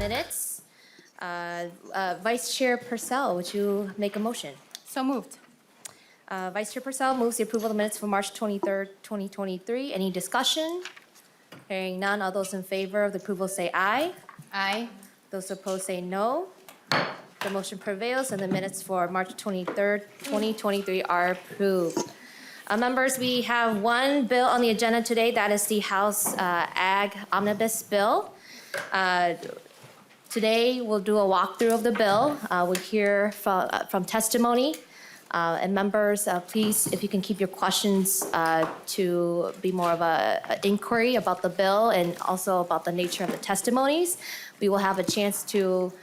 minutes. Vice Chair Purcell, would you make a motion? So moved. Vice Chair Purcell moves the approval of the minutes for March 23rd, 2023. Any discussion? Hearing none, all those in favor of the approval say aye. Aye. Those opposed say no. The motion prevails and the minutes for March 23rd, 2023 are approved. Members, we have one bill on the agenda today. That is the House Ag Omnibus Bill. Today, we'll do a walkthrough of the bill. We'll hear from testimony. And members, please, if you can keep your questions to be more of an inquiry about the bill and also about the nature of the testimonies. We will have a chance to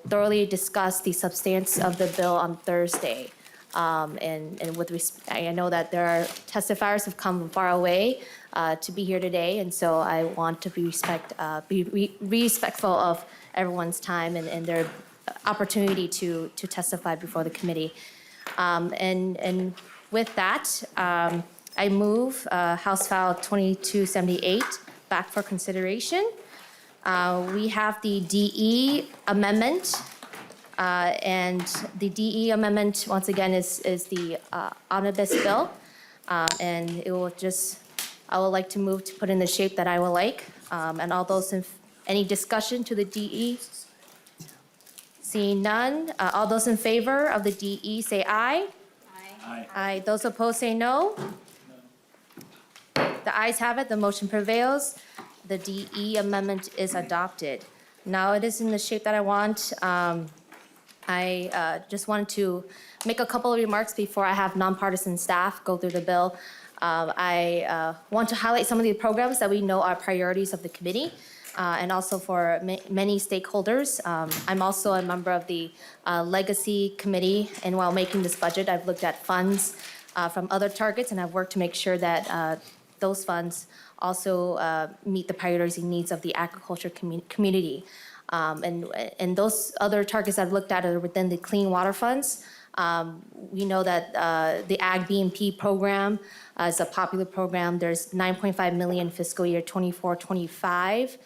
thoroughly discuss the substance of the bill on Thursday. And with I know that there are testifiers who've come from far away to be here today, and so I want to be respectful of everyone's time and their opportunity to testify before the committee. And with that, I move House File 2278 back for consideration. We have the DE amendment. And the DE amendment, once again, is the omnibus bill. And it will I would like to move to put in the shape that I would like. And all those, any discussion to the DE? Seeing none, all those in favor of the DE say aye. Aye. Aye. Those opposed say no. The ayes have it, the motion prevails. The DE amendment is adopted. Now it is in the shape that I want. I just wanted to make a couple of remarks before I have nonpartisan staff go through the bill. I want to highlight some of the programs that we know are priorities of the committee and also for many stakeholders. I'm also a member of the Legacy Committee, and while making this budget, I've looked at funds from other targets, and I've worked to make sure that those funds also meet the priorities and needs of the agriculture community. And those other targets I've looked at are within the clean water funds. We know that the Ag BMP program is a popular program. There's $9.5 million fiscal year 24-25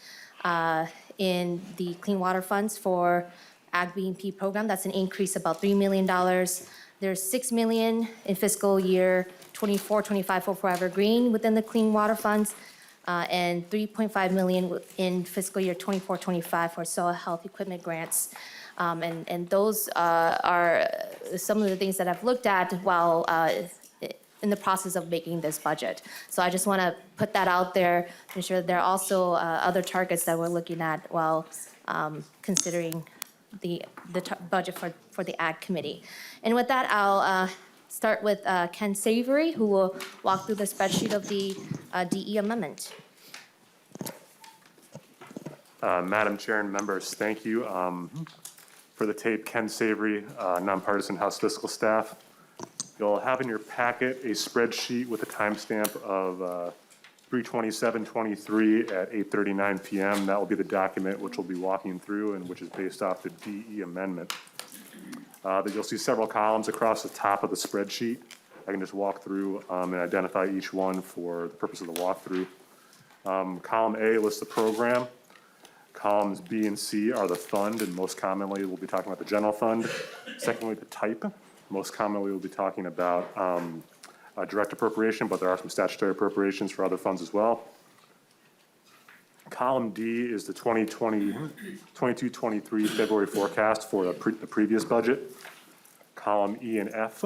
in the clean water funds for Ag BMP program. That's an increase about $3 million. There's $6 million in fiscal year 24-25 for Forever Green within the clean water funds. And $3.5 million in fiscal year 24-25 for soil health equipment grants. And those are some of the things that I've looked at while in the process of making this budget. So I just want to put that out there to ensure that there are also other targets that we're looking at while considering the budget for the Ag Committee. And with that, I'll start with Ken Savory, who will walk through the spreadsheet of the DE amendment. Madam Chair and members, thank you. For the tape, Ken Savory, nonpartisan House fiscal staff. You'll have in your packet a spreadsheet with a timestamp of 3/27/23 at 8:39 p.m. That will be the document which we'll be walking through and which is based off the DE amendment. You'll see several columns across the top of the spreadsheet. I can just walk through and identify each one for the purpose of the walkthrough. Column A lists the program. Columns B and C are the fund, and most commonly we'll be talking about the general fund. Secondly, the type. Most commonly we'll be talking about a direct appropriation, but there are some statutory appropriations for other funds as well. Column D is the 22-23 February forecast for the previous budget. Column E and F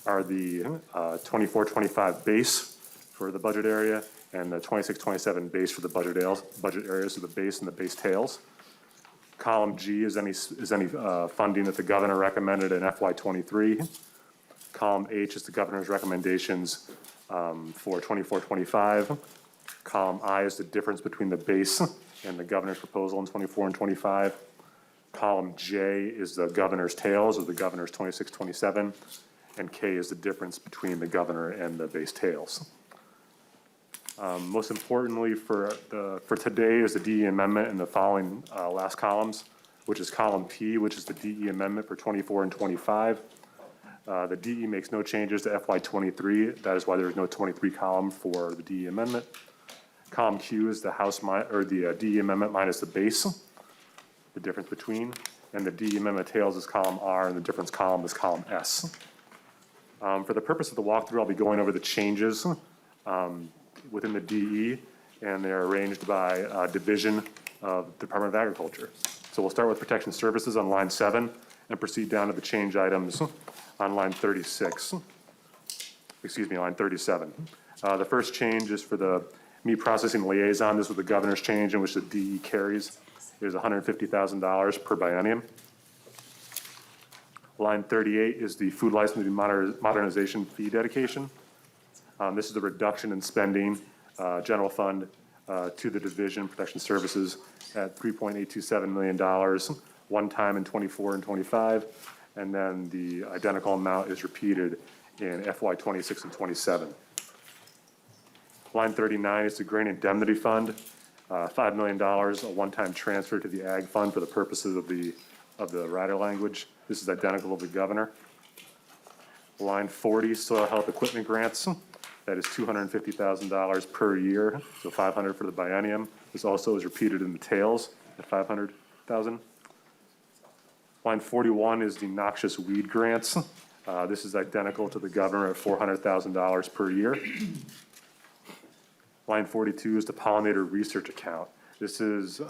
are the 24-25 base for the budget area, and the 26-27 base for the budget areas, so the base and the base tails. Column G is any funding that the governor recommended in FY23. Column H is the governor's recommendations for 24-25. Column I is the difference between the base and the governor's proposal in 24 and 25. Column J is the governor's tails, or the governor's 26-27, and K is the difference between the governor and the base tails. Most importantly for today is the DE amendment in the following last columns, which is column P, which is the DE amendment for 24 and 25. The DE makes no changes to FY23. That is why there is no 23 column for the DE amendment. Column Q is the DE amendment minus the base. the difference between, and the DE amendment tails is column R, and the difference column is column S. For the purpose of the walkthrough, I'll be going over the changes within the DE, and they're arranged by division of Department of Agriculture. So we'll start with protection services on line 7 and proceed down to the change items on line 36. Excuse me, line 37. The first change is for the meat processing liaison. This was the governor's change in which the DE carries. It is $150,000 per biennium. Line 38 is the food licensing modernization fee dedication. This is a reduction in spending, general fund to the division protection services at $3.827 million, one time in 24 and 25, and then the identical amount is repeated in FY 26 and 27. Line 39 is the grain indemnity fund, $5 million, a one-time transfer to the ag fund for the purposes of the rider language. This is identical to the governor. Line 40, soil health equipment grants. That is $250,000 per year, so $500 for the biennium. This also is repeated in the tails at $500,000. Line 41 is the noxious weed grants. This is identical to the governor at $400,000 per year. Line 42 is the pollinator research account. This is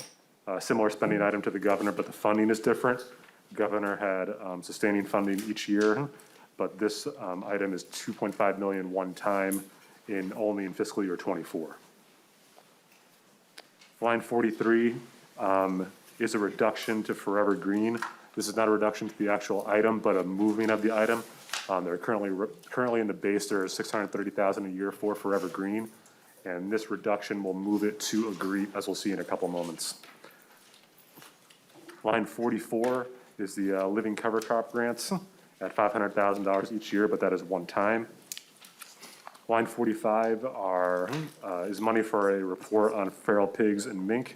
a similar spending item to the governor, but the funding is different. The governor had sustaining funding each year, but this item is $2.5 million one time only in fiscal year 24. Line 43 is a reduction to Forever Green. This is not a reduction to the actual item, but a moving of the item. They're currently in the base, there is $630,000 a year for Forever Green, and this reduction will move it to agree, as we'll see in a couple moments. Line 44 is the living cover crop grants at $500,000 each year, but that is one time. Line 45 is money for a report on feral pigs and mink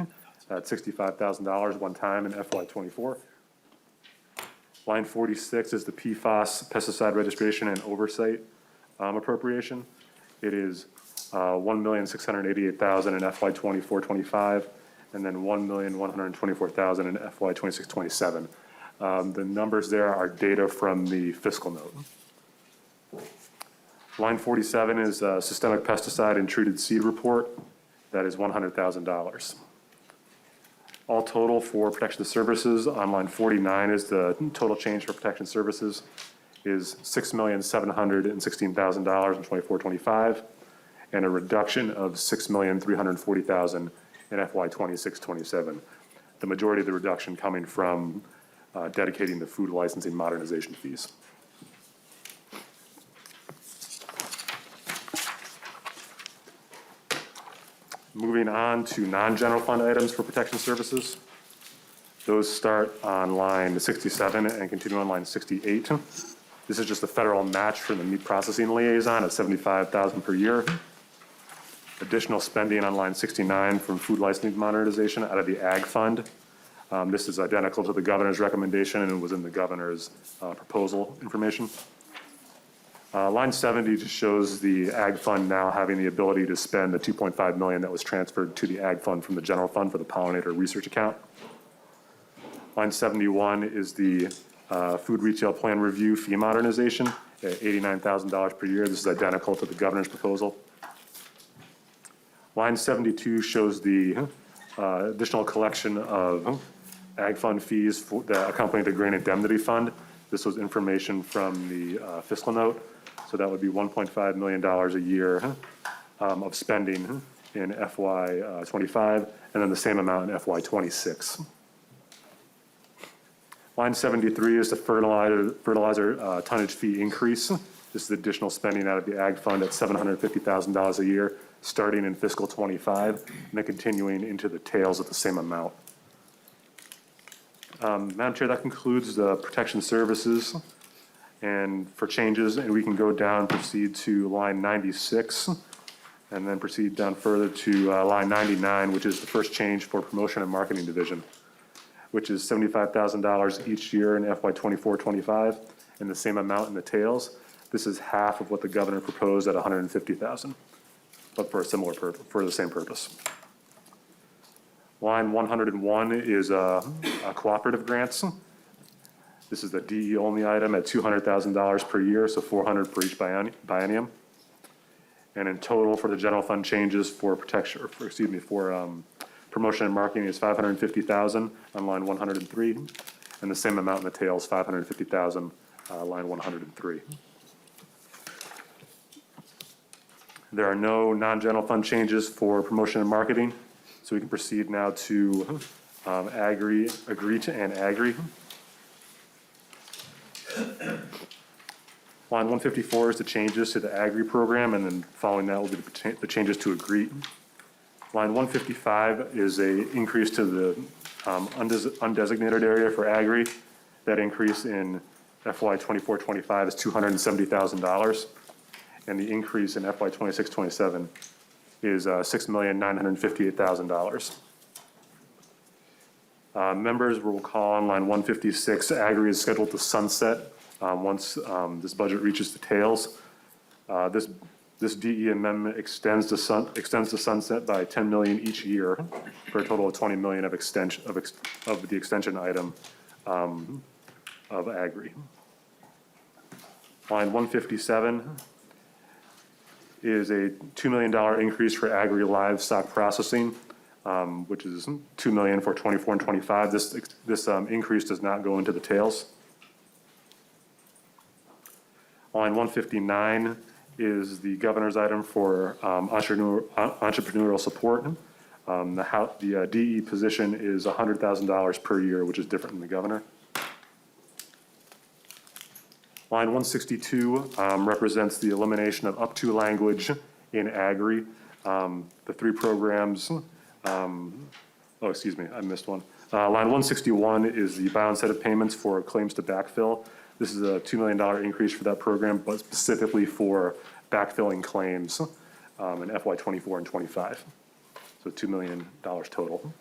at $65,000 one time in FY 24. Line 46 is the PFAS pesticide registration and oversight appropriation. It is $1,688,000 in FY 24-25, and then $1,124,000 in FY 26-27. The numbers there are data from the fiscal note. Line 47 is a systemic pesticide and treated seed report. That is $100,000. All total for protection services on line 49 is the total change for protection services is $6,716,000 in 24-25, and a reduction of $6,340,000 in FY 26-27. The majority of the reduction coming from dedicating the food licensing modernization fees. Moving on to non-general fund items for protection services. Those start on line 67 and continue on line 68. This is just a federal match for the meat processing liaison at $75,000 per year. Additional spending on line 69 from food licensing modernization out of the ag fund. This is identical to the governor's recommendation and it was in the governor's proposal information. Line 70 just shows the ag fund now having the ability to spend the $2.5 million that was transferred to the ag fund from the general fund for the pollinator research account. Line 71 is the food retail plan review fee modernization at $89,000 per year. This is identical to the governor's proposal. Line 72 shows the additional collection of ag fund fees that accompany the grain indemnity fund. This was information from the fiscal note. So that would be $1.5 million a year of spending in FY 25, and then the same amount in FY 26. Line 73 is the fertilizer tonnage fee increase. This is additional spending out of the ag fund at $750,000 a year, starting in fiscal 25, and then continuing into the tails at the same amount. Madam Chair, that concludes the protection services and for changes, and we can go down, proceed to line 96, and then proceed down further to line 99, which is the first change for promotion and marketing division, which is $75,000 each year in FY 24-25, and the same amount in the tails. This is half of what the governor proposed at $150,000, but for a similar for the same purpose. Line 101 is cooperative grants. This is the DE only item at $200,000 per year, so 400 for each biennium. And in total for the general fund changes for protection, or for, excuse me, for promotion and marketing is 550,000 on line 103, and the same amount in the tails, 550,000, line 103. There are no non-general fund changes for promotion and marketing, so we can proceed now to agree and agri. Line 154 is the changes to the agri program, and then following that will be the changes to agree. Line 155 is a increase to the undesignated area for agri. That increase in FY 24-25 is $270,000, and the increase in FY 26-27 is $6,958,000. Members will recall on line 156, agri is scheduled to sunset once this budget reaches the tails. This DE amendment extends the sunset by 10 million each year for a total of 20 million of extension of the extension item of agri. Line 157 is a $2 million increase for agri livestock processing, which is 2 million for 24 and 25. This increase does not go into the tails. Line 159 is the governor's item for entrepreneurial support. The DE position is $100,000 per year, which is different than the governor. Line 162 represents the elimination of up to language in agri. The three programs, excuse me, I missed one. Line 161 is the balance set of payments for claims to backfill. This is a $2 million increase for that program, but specifically for backfilling claims in FY 24 and 25. So $2 million total.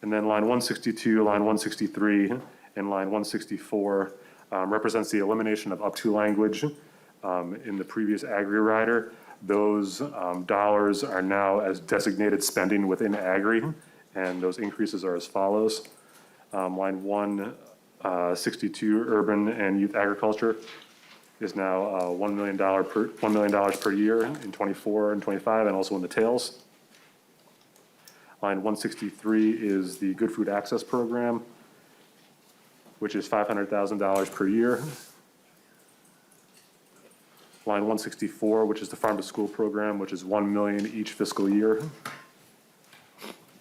And then line 162, line 163, and line 164 represents the elimination of up to language in the previous agri rider. Those dollars are now as designated spending within agri, and those increases are as follows. Line 162, urban and youth agriculture, is now $1 million per year in 24 and 25, and also in the tails. Line 163 is the Good Food Access Program, which is $500,000 per year. Line 164, which is the Farm to School Program, which is $1 million each fiscal year.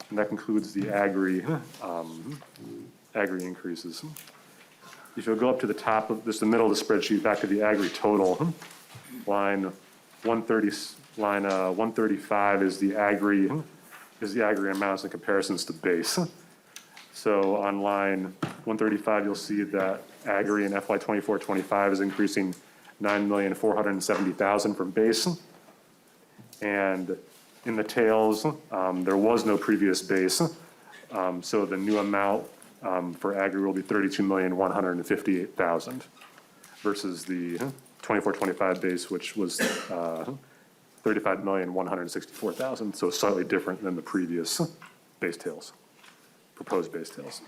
And that concludes the agri increases. If you'll go up to the top of this, the middle of the spreadsheet, back to the agri total, line 135 is the agri amounts in comparisons to base. So on line 135, you'll see that agri in FY 24-25 is increasing $9,470,000 from base. And in the tails, there was no previous base. So the new amount for agri will be $32,158,000 versus the 24-25 base, which was $35,164,000. So slightly different than the previous base tails, proposed base tails.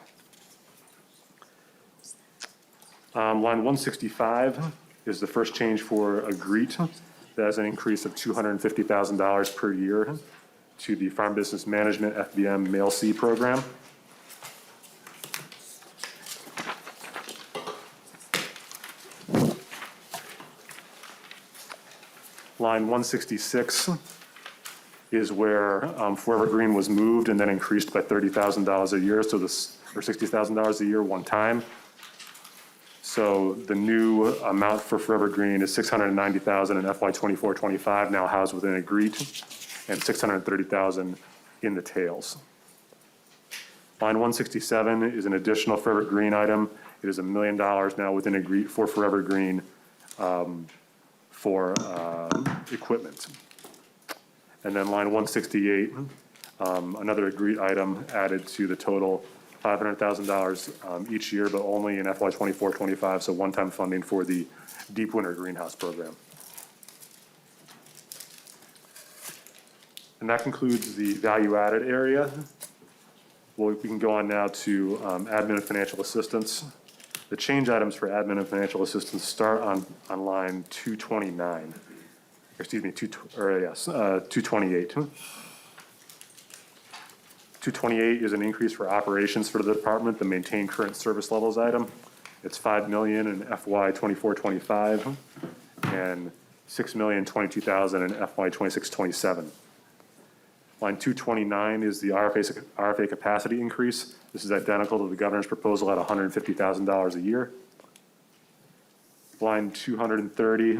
Line 165 is the first change for AGREET. That has an increase of $250,000 per year to the Farm Business Management FBM Mail C program. Line 166 is where Forever Green was moved and then increased by $30,000 a year, so this, or $60,000 a year one time. So the new amount for Forever Green is $690,000 in FY 24-25, now housed within AGREET, and $630,000 in the tails. Line 167 is an additional Forever Green item. It is $1 million now within AGREET for Forever Green for equipment. And then line 168, another AGREET item added to the total, $500,000 each year, but only in FY 24-25, so one-time funding for the Deep Winter Greenhouse Program. And that concludes the value-added area. Well, we can go on now to admin and financial assistance. The change items for admin and financial assistance start on line 229. Excuse me, 228. 228 is an increase for operations for the department, the maintain current service levels item. It's $5 million in FY 24-25 and $6,022,000 in FY 26-27. Line 229 is the RFA capacity increase. This is identical to the governor's proposal at $150,000 a year. Line 230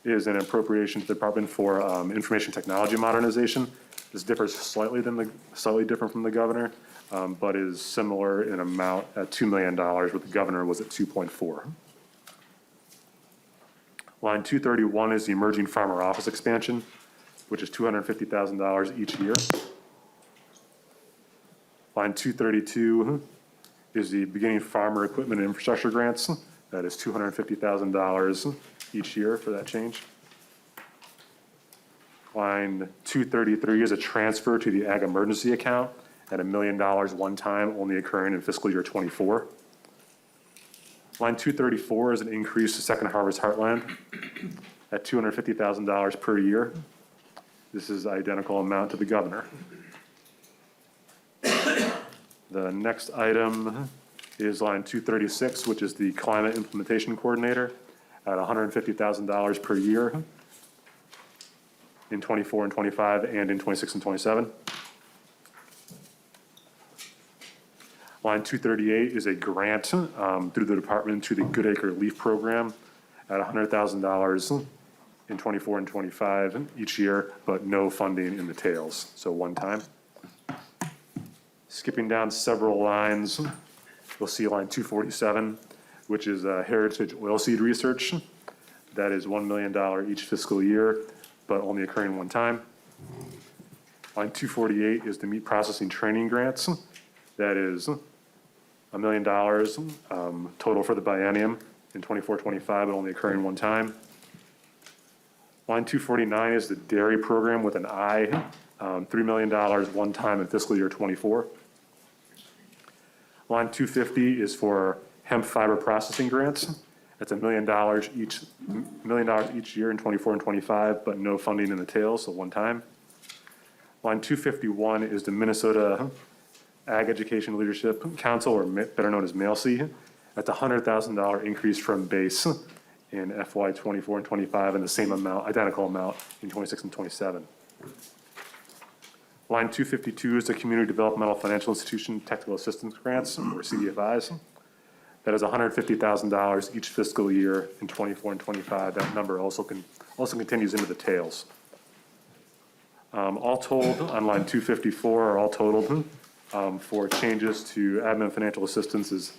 is an appropriation to the department for information technology modernization. This differs slightly different from the governor, but is similar in amount at $2 million, where the governor was at 2.4. Line 231 is the emerging farmer office expansion, which is $250,000 each year. Line 232 is the beginning farmer equipment and infrastructure grants. That is $250,000 each year for that change. Line 233 is a transfer to the ag emergency account at $1 million one time, only occurring in fiscal year 24. Line 234 is an increase to Second Harvest Heartland at $250,000 per year. This is identical amount to the governor. The next item is line 236, which is the climate implementation coordinator at $150,000 per year in 24 and 25 and in 26 and 27. Line 238 is a grant through the department to the Good Acre Leaf Program at $100,000 in 24 and 25 each year, but no funding in the tails, so one time. Skipping down several lines, you'll see line 247, which is heritage oilseed research. That is $1 million each fiscal year, but only occurring one time. Line 248 is the meat processing training grants. That is $1 million total for the biennium in 24-25, but only occurring one time. Line 249 is the dairy program with an I, $3 million one time in fiscal year 24. Line 250 is for hemp fiber processing grants. That's $1 million each year in 24 and 25, but no funding in the tail, so one time. Line 251 is the Minnesota Ag Education Leadership Council, or better known as MALC. That's a $100,000 increase from base in FY 24 and 25, and the same amount, identical amount in 26 and 27. Line 252 is the Community Developmental Financial Institution Technical Assistance Grants, or CDFIs. That is $150,000 each fiscal year in 24 and 25. That number also continues into the tails. All told, on line 254, or all totaled, for changes to admin financial assistance is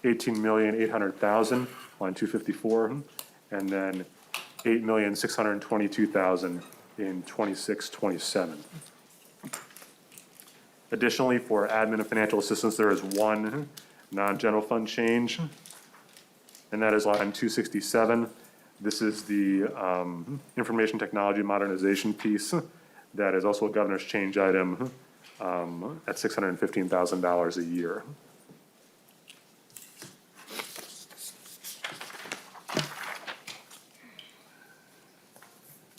$18,800,000, line 254, and then $8,622,000 in 26-27. Additionally, for admin and financial assistance, there is one non-general fund change, and that is line 267. This is the information technology modernization piece. That is also a governor's change item at $615,000 a year.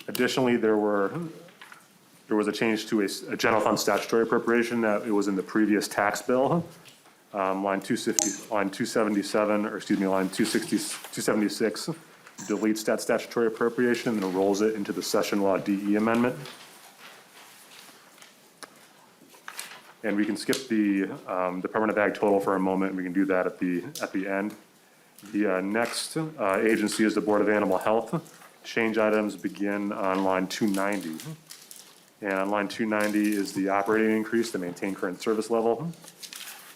Additionally, there was a change to a general fund statutory appropriation that it was in the previous tax bill. Line 277, or excuse me, line 276 deletes that statutory appropriation and rolls it into the session law DE amendment. And we can skip the Department of Ag total for a moment, and we can do that at the end. The next agency is the Board of Animal Health. Change items begin on line 290. And on line 290 is the operating increase to maintain current service level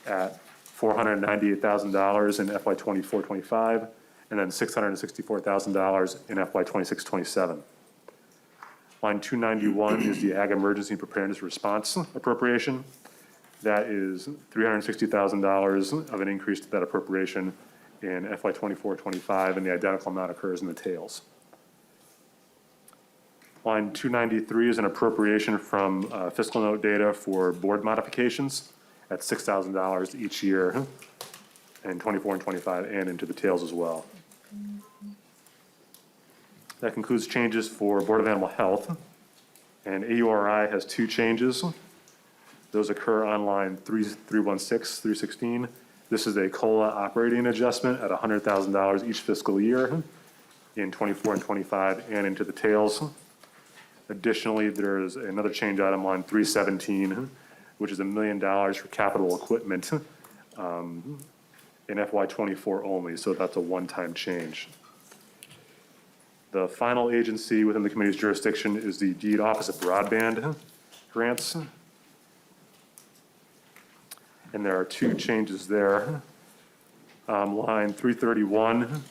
at $498,000 in FY 24-25, and then $664,000 in FY 26-27. Line 291 is the Ag Emergency Preparedness Response appropriation. That is $360,000 of an increase to that appropriation in FY 24-25, and the identical amount occurs in the tails. Line 293 is an appropriation from fiscal note data for board modifications at $6,000 each year in 24 and 25 and into the tails as well. That concludes changes for Board of Animal Health. And AURI has two changes. Those occur on line 316 through 16. This is a COLA operating adjustment at $100,000 each fiscal year in 24 and 25 and into the tails. Additionally, there's another change item on 317, which is $1 million for capital equipment in FY '24 only, so that's a one-time change. The final agency within the committee's jurisdiction is the Deed Office of Broadband grants. And there are two changes there. Line 331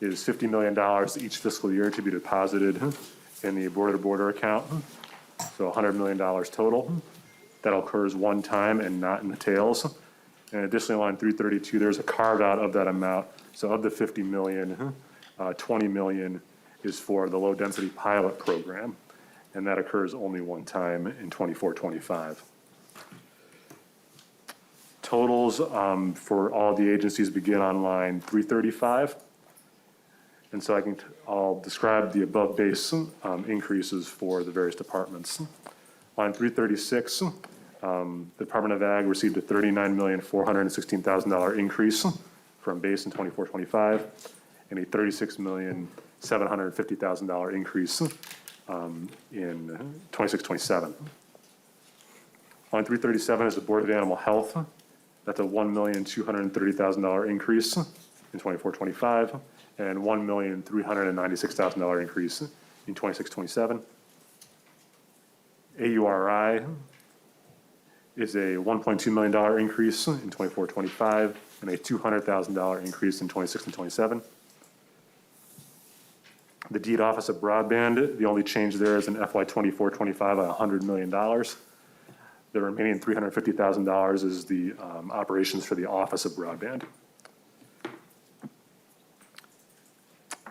is $50 million each fiscal year to be deposited in the border-to-border account, so $100 million total. That occurs one time and not in the tails. And additionally, line 332, there's a carve-out of that amount. So of the $50 million, $20 million is for the low-density pilot program, and that occurs only one time in 24-25. Totals for all the agencies begin on line 335. And so I'll describe the above base increases for the various departments. Line 336, the Department of Ag received a $39,416,000 increase from base in 24-25 and a $36,750,000 increase in 26-27. Line 337 is the Board of Animal Health. That's a $1,230,000 increase in 24-25 and $1,396,000 increase in 26-27. AURI is a $1.2 million increase in 24-25 and a $200,000 increase in 26 and 27. The Deed Office of Broadband, the only change there is in FY '24-25 at $100 million. The remaining $350,000 is the operations for the Office of Broadband.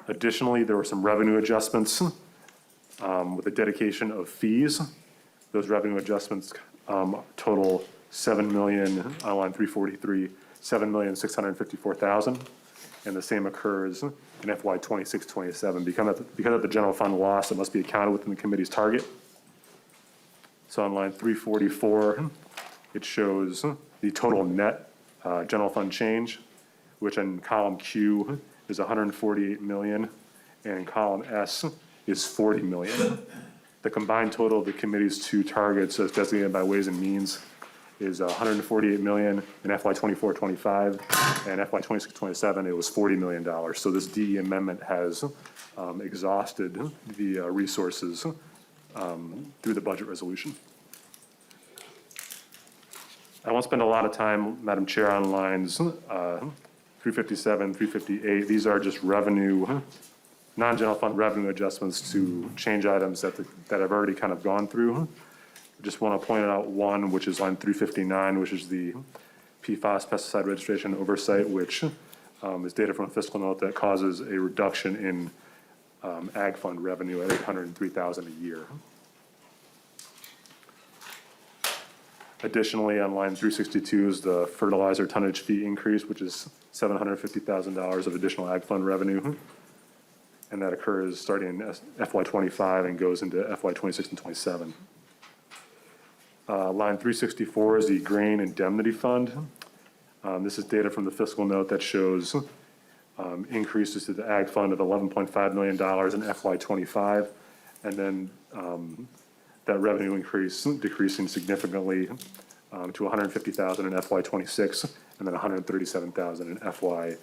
Additionally, there were some revenue adjustments with the dedication of fees. Those revenue adjustments total $7 million on line 343, $7,654,000, and the same occurs in FY '26-27. Because of the general fund loss, it must be accounted within the committee's target. So on line 344, it shows the total net general fund change, which in column Q is $148 million, and in column S is $40 million. The combined total of the committee's two targets as designated by Ways and Means is $148 million in FY '24-25, and FY '26-27, it was $40 million. So this DE amendment has exhausted the resources through the budget resolution. I won't spend a lot of time, Madam Chair, on lines 357, 358. These are just revenue, non-general fund revenue adjustments to change items that I've already kind of gone through. I just want to point out one, which is line 359, which is the PFAS pesticide registration oversight, which is data from a fiscal note that causes a reduction in ag fund revenue at $803,000 a year. Additionally, on line 362 is the fertilizer tonnage fee increase, which is $750,000 of additional ag fund revenue. And that occurs starting in FY '25 and goes into FY '26 and '27. Line 364 is the grain indemnity fund. This is data from the fiscal note that shows increases to the ag fund of $11.5 million in FY '25, and then that revenue increase decreasing significantly to $150,000 in FY '26, and then $137,000 in FY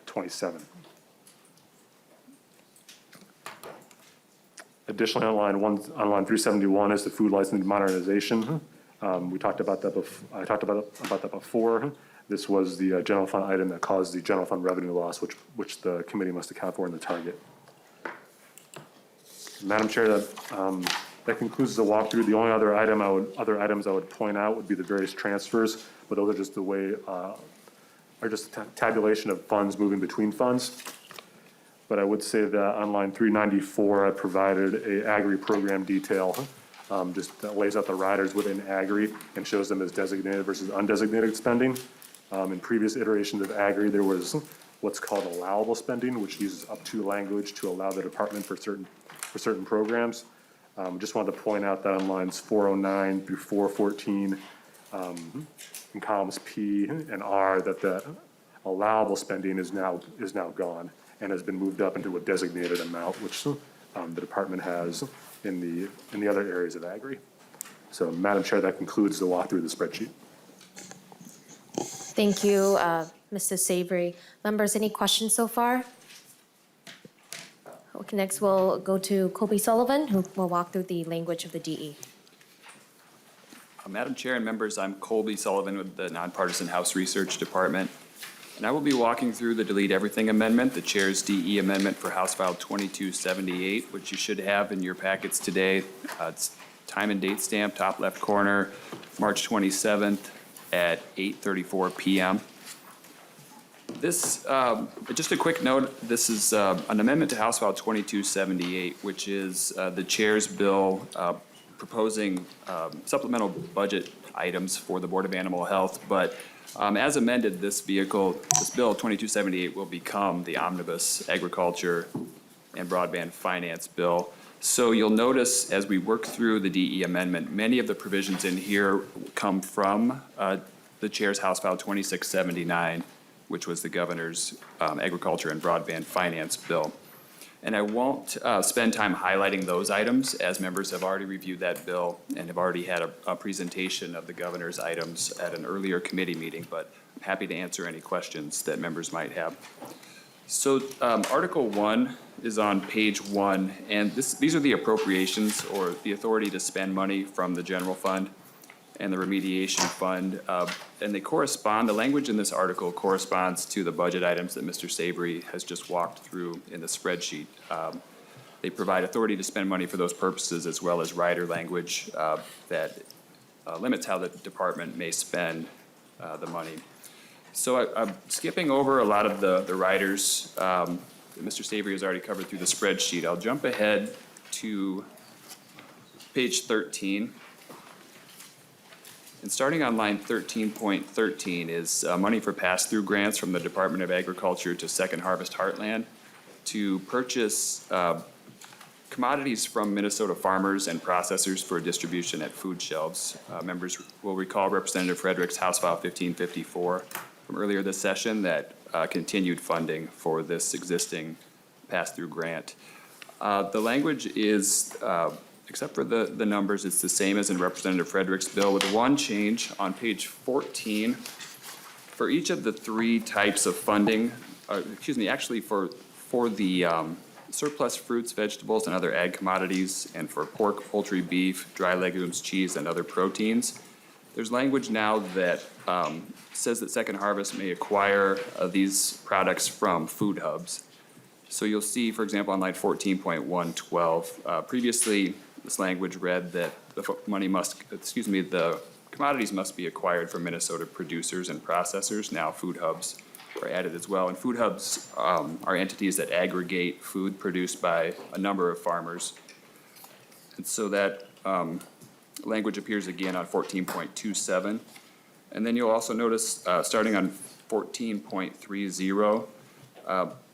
'27. Additionally, on line 371 is the food licensing modernization. We talked about that. I talked about that before. This was the general fund item that caused the general fund revenue loss, which the committee must account for in the target. Madam Chair, that concludes the walkthrough. The only other items I would point out would be the various transfers, but those are just the way are just tabulation of funds moving between funds. But I would say that on line 394, I provided a agri program detail just lays out the riders within Agri and shows them as designated versus undesignated spending. In previous iterations of Agri, there was what's called allowable spending, which uses up to language to allow the department for certain programs. Just wanted to point out that on lines 409 through 414, in columns P and R, that the allowable spending is now gone and has been moved up into a designated amount, which the department has in the other areas of Agri. So, Madam Chair, that concludes the walkthrough of the spreadsheet. Thank you, Mr. Savory. Members, any questions so far? Okay, next we'll go to Colby Sullivan, who will walk through the language of the DE. Madam Chair and members, I'm Colby Sullivan with the Nonpartisan House Research Department, and I will be walking through the Delete Everything Amendment, the Chair's DE amendment for House File 2278, which you should have in your packets today. It's time and date stamp, top left corner, March 27th at 8:34 p.m. This, just a quick note, this is an amendment to House File 2278, which is the Chair's bill proposing supplemental budget items for the Board of Animal Health, but as amended, this bill 2278 will become the Omnibus Agriculture and Broadband Finance Bill. So you'll notice as we work through the DE amendment, many of the provisions in here come from the Chair's House File 2679, which was the Governor's Agriculture and Broadband Finance Bill. And I won't spend time highlighting those items, as members have already reviewed that bill and have already had a presentation of the Governor's items at an earlier committee meeting, but I'm happy to answer any questions that members might have. So Article 1 is on page 1, and these are the appropriations or the authority to spend money from the general fund and the remediation fund, and they correspond, the language in this article corresponds to the budget items that Mr. Savory has just walked through in the spreadsheet. They provide authority to spend money for those purposes, as well as rider language that limits how the department may spend the money. So I'm skipping over a lot of the riders that Mr. Savory has already covered through the spreadsheet. I'll jump ahead to page 13. And starting on line 13.13 is money for pass-through grants from the Department of Agriculture to Second Harvest Heartland to purchase commodities from Minnesota farmers and processors for distribution at food shelves. Members will recall Representative Frederick's House File 1554 from earlier this session that continued funding for this existing pass-through grant. The language is except for the numbers, it's the same as in Representative Frederick's bill, with one change on page 14. For each of the three types of funding, actually for the surplus fruits, vegetables, and other ag commodities, and for pork, poultry, beef, dry legumes, cheese, and other proteins, there's language now that says that Second Harvest may acquire these products from food hubs. So you'll see, for example, on line 14.112, previously this language read that the commodities must be acquired from Minnesota producers and processors. Now food hubs are added as well. And food hubs are entities that aggregate food produced by a number of farmers. And so that language appears again on 14.27. And then you'll also notice, starting on 14.30,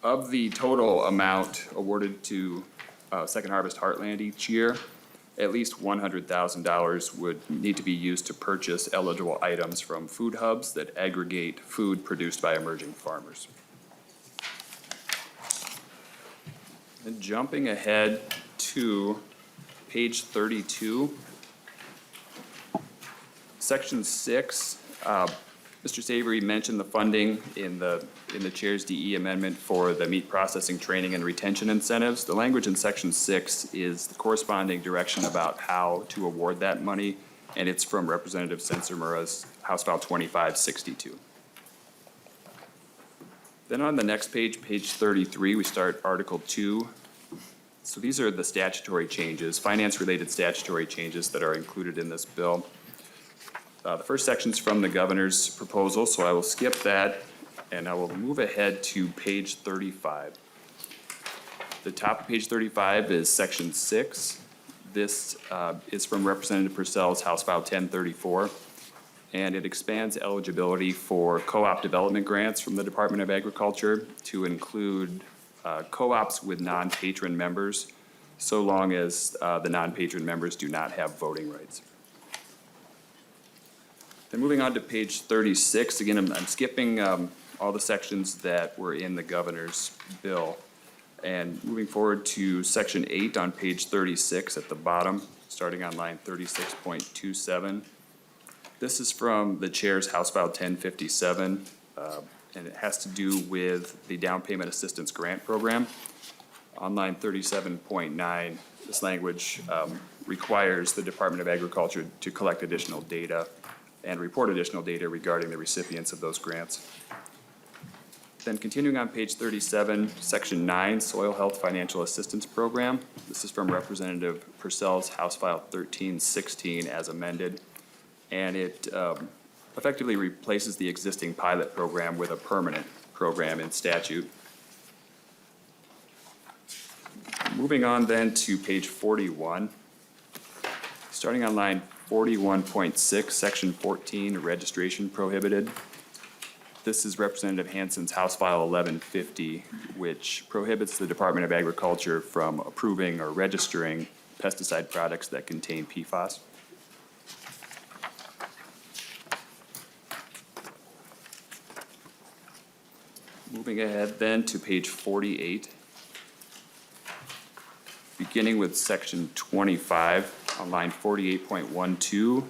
of the total amount awarded to Second Harvest Heartland each year, at least $100,000 would need to be used to purchase eligible items from food hubs that aggregate food produced by emerging farmers. And jumping ahead to page 32, section 6, Mr. Savory mentioned the funding in the Chair's DE amendment for the meat processing training and retention incentives. The language in section 6 is the corresponding direction about how to award that money, and it's from Representative Sensormura's House File 2562. Then on the next page, page 33, we start Article 2. So these are the statutory changes, finance-related statutory changes that are included in this bill. The first section's from the governor's proposal, so I will skip that, and I will move ahead to page 35. The top of page 35 is section 6. This is from Representative Purcell's House File 1034, and it expands eligibility for co-op development grants from the Department of Agriculture to include co-ops with non-patron members, so long as the non-patron members do not have voting rights. Then moving on to page 36, again, I'm skipping all the sections that were in the governor's bill. And moving forward to section 8 on page 36 at the bottom, starting on line 36.27. This is from the chair's House File 1057, and it has to do with the Down Payment Assistance Grant Program. On line 37.9, this language requires the Department of Agriculture to collect additional data and report additional data regarding the recipients of those grants. Then continuing on page 37, section 9, Soil Health Financial Assistance Program. This is from Representative Purcell's House File 1316 as amended. And it effectively replaces the existing pilot program with a permanent program in statute. Moving on then to page 41. Starting on line 41.6, section 14, registration prohibited. This is Representative Hansen's House File 1150, which prohibits the Department of Agriculture from approving or registering pesticide products that contain PFAS. Moving ahead then to page 48. Beginning with section 25 on line 48.12.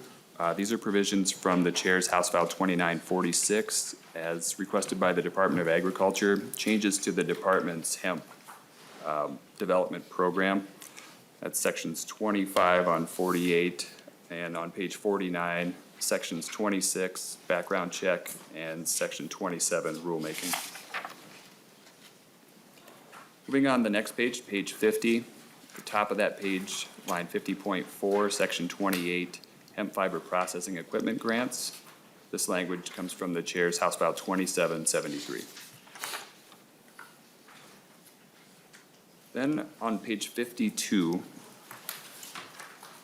These are provisions from the chair's House File 2946 as requested by the Department of Agriculture, changes to the department's hemp development program. That's sections 25 on 48, and on page 49, sections 26, background check, and section 27, rulemaking. Moving on the next page, page 50. The top of that page, line 50.4, section 28, hemp fiber processing equipment grants. This language comes from the chair's House File 2773. Then on page 52,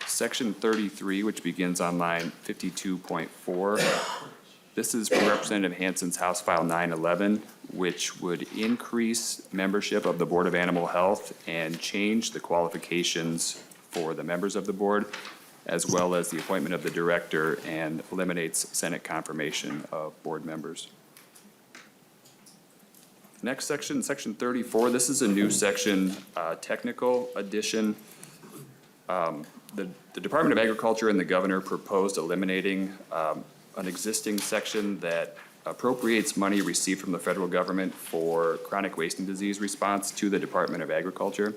section 33, which begins on line 52.4. This is from Representative Hansen's House File 911, which would increase membership of the Board of Animal Health and change the qualifications for the members of the board, as well as the appointment of the director, and eliminates Senate confirmation of board members. Next section, section 34, this is a new section, technical addition. The Department of Agriculture and the governor proposed eliminating an existing section that appropriates money received from the federal government for chronic wasting disease response to the Department of Agriculture.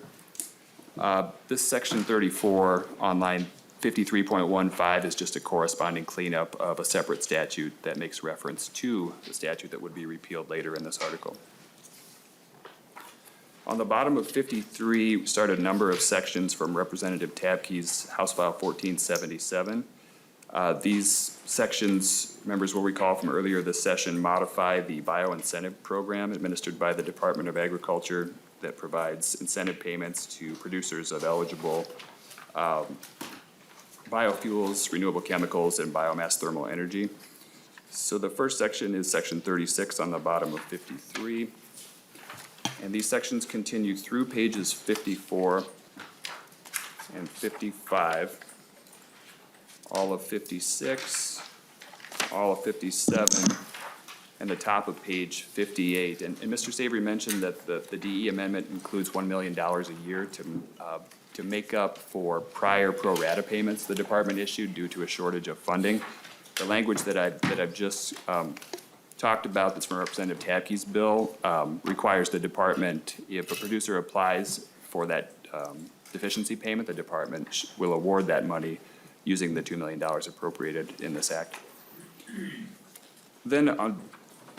This section 34 on line 53.15 is just a corresponding cleanup of a separate statute that makes reference to the statute that would be repealed later in this article. On the bottom of 53, we start a number of sections from Representative Tabke's House File 1477. These sections, members will recall from earlier this session, modify the bioincentive program administered by the Department of Agriculture that provides incentive payments to producers of eligible biofuels, renewable chemicals, and biomass thermal energy. So the first section is section 36 on the bottom of 53. And these sections continue through pages 54 and 55, all of 56, all of 57, and the top of page 58. And Mr. Savory mentioned that the DE amendment includes $1 million a year to make up for prior pro rata payments the department issued due to a shortage of funding. The language that I've just talked about, that's from Representative Tabke's bill, requires the department, if a producer applies for that deficiency payment, the department will award that money using the $2 million appropriated in this act. Then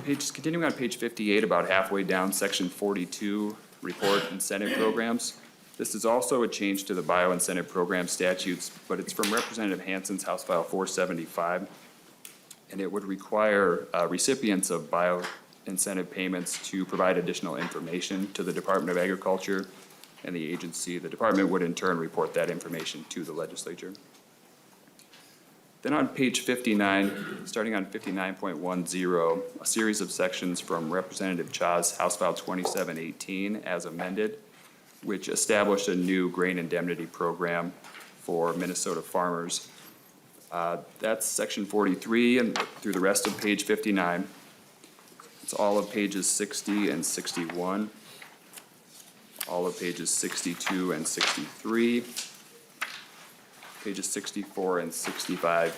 continuing on page 58, about halfway down, section 42, report incentive programs. This is also a change to the bioincentive program statutes, but it's from Representative Hansen's House File 475. And it would require recipients of bioincentive payments to provide additional information to the Department of Agriculture and the agency. The department would in turn report that information to the legislature. Then on page 59, starting on 59.10, a series of sections from Representative Cha's House File 2718 as amended, which established a new grain indemnity program for Minnesota farmers. That's section 43 and through the rest of page 59. It's all of pages 60 and 61, all of pages 62 and 63, pages 64 and 65.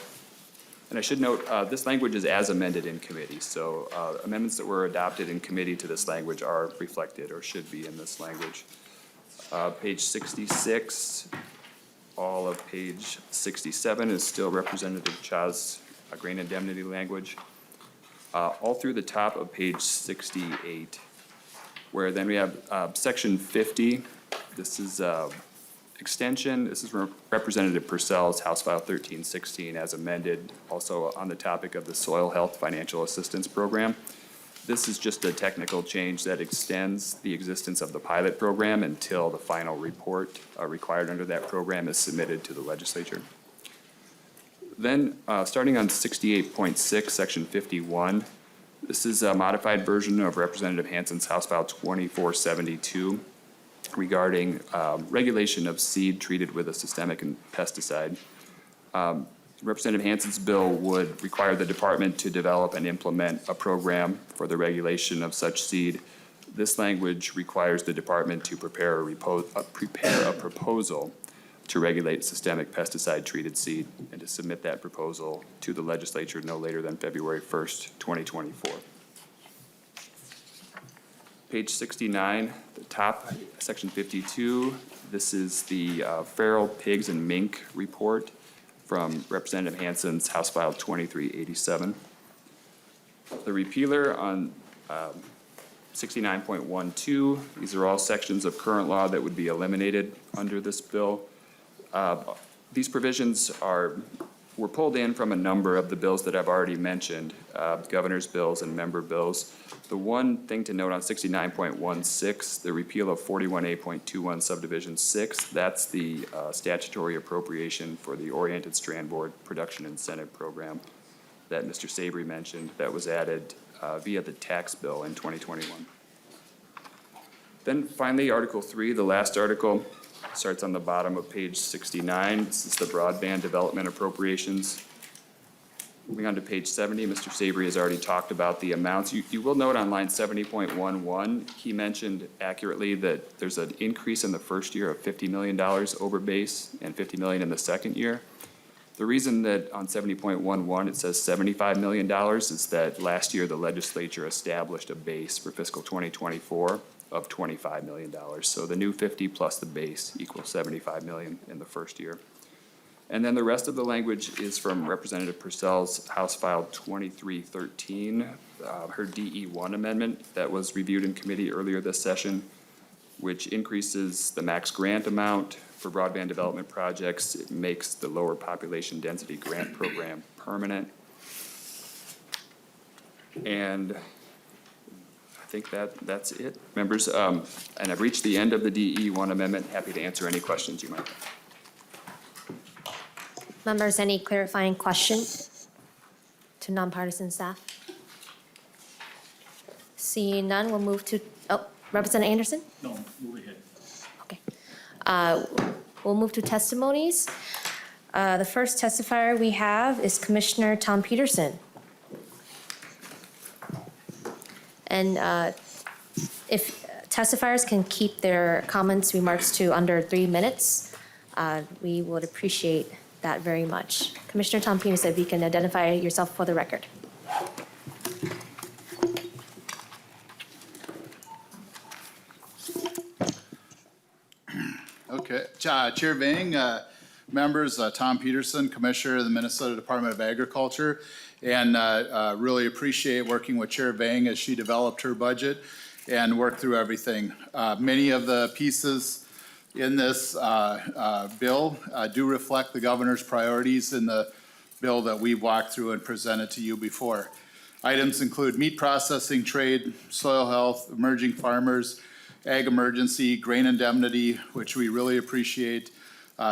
And I should note, this language is as amended in committee, so amendments that were adopted in committee to this language are reflected or should be in this language. Page 66, all of page 67 is still Representative Cha's grain indemnity language. All through the top of page 68, where then we have section 50. This is extension. This is Representative Purcell's House File 1316 as amended, also on the topic of the Soil Health Financial Assistance Program. This is just a technical change that extends the existence of the pilot program until the final report required under that program is submitted to the legislature. Then, starting on 68.6, section 51, this is a modified version of Representative Hansen's House File 2472 regarding regulation of seed treated with a systemic pesticide. Representative Hansen's bill would require the department to develop and implement a program for the regulation of such seed. This language requires the department to prepare a proposal to regulate systemic pesticide-treated seed and to submit that proposal to the legislature no later than February 1st, 2024. Page 69, the top, section 52, this is the feral pigs and mink report from Representative Hansen's House File 2387. The repealer on 69.12, these are all sections of current law that would be eliminated under this bill. These provisions were pulled in from a number of the bills that I've already mentioned, governor's bills and member bills. The one thing to note on 69.16, the repeal of 41A.21 subdivision 6, that's the statutory appropriation for the Oriented Strand Board Production Incentive Program that Mr. Sabry mentioned that was added via the tax bill in 2021. Then finally, Article 3, the last article, starts on the bottom of page 69. This is the broadband development appropriations. Moving on to page 70, Mr. Sabry has already talked about the amounts. You will note on line 70.11, he mentioned accurately that there's an increase in the first year of $50 million over base and $50 million in the second year. The reason that on 70.11 it says $75 million is that last year the legislature established a base for fiscal 2024 of $25 million. So the new 50 plus the base equals 75 million in the first year. And then the rest of the language is from Representative Purcell's House File 2313, her DE1 amendment that was reviewed in committee earlier this session, which increases the max grant amount for broadband development projects. It makes the lower population density grant program permanent. And I think that's it, members. And I've reached the end of the DE1 amendment. Happy to answer any questions you might have. Members, any clarifying questions to nonpartisan staff? Seeing none, we'll move to, Representative Anderson? No, move ahead. Okay. We'll move to testimonies. The first testifier we have is Commissioner Tom Peterson. And if testifiers can keep their comments, remarks to under 3 minutes, we would appreciate that very much. Commissioner Tom Peterson, if you can identify yourself for the record. Okay, Chair Vang, members, Tom Peterson, Commissioner of the Minnesota Department of Agriculture, and really appreciate working with Chair Vang as she developed her budget and worked through everything. Many of the pieces in this bill do reflect the governor's priorities in the bill that we've walked through and presented to you before. Items include meat processing, trade, soil health, emerging farmers, ag emergency, grain indemnity, which we really appreciate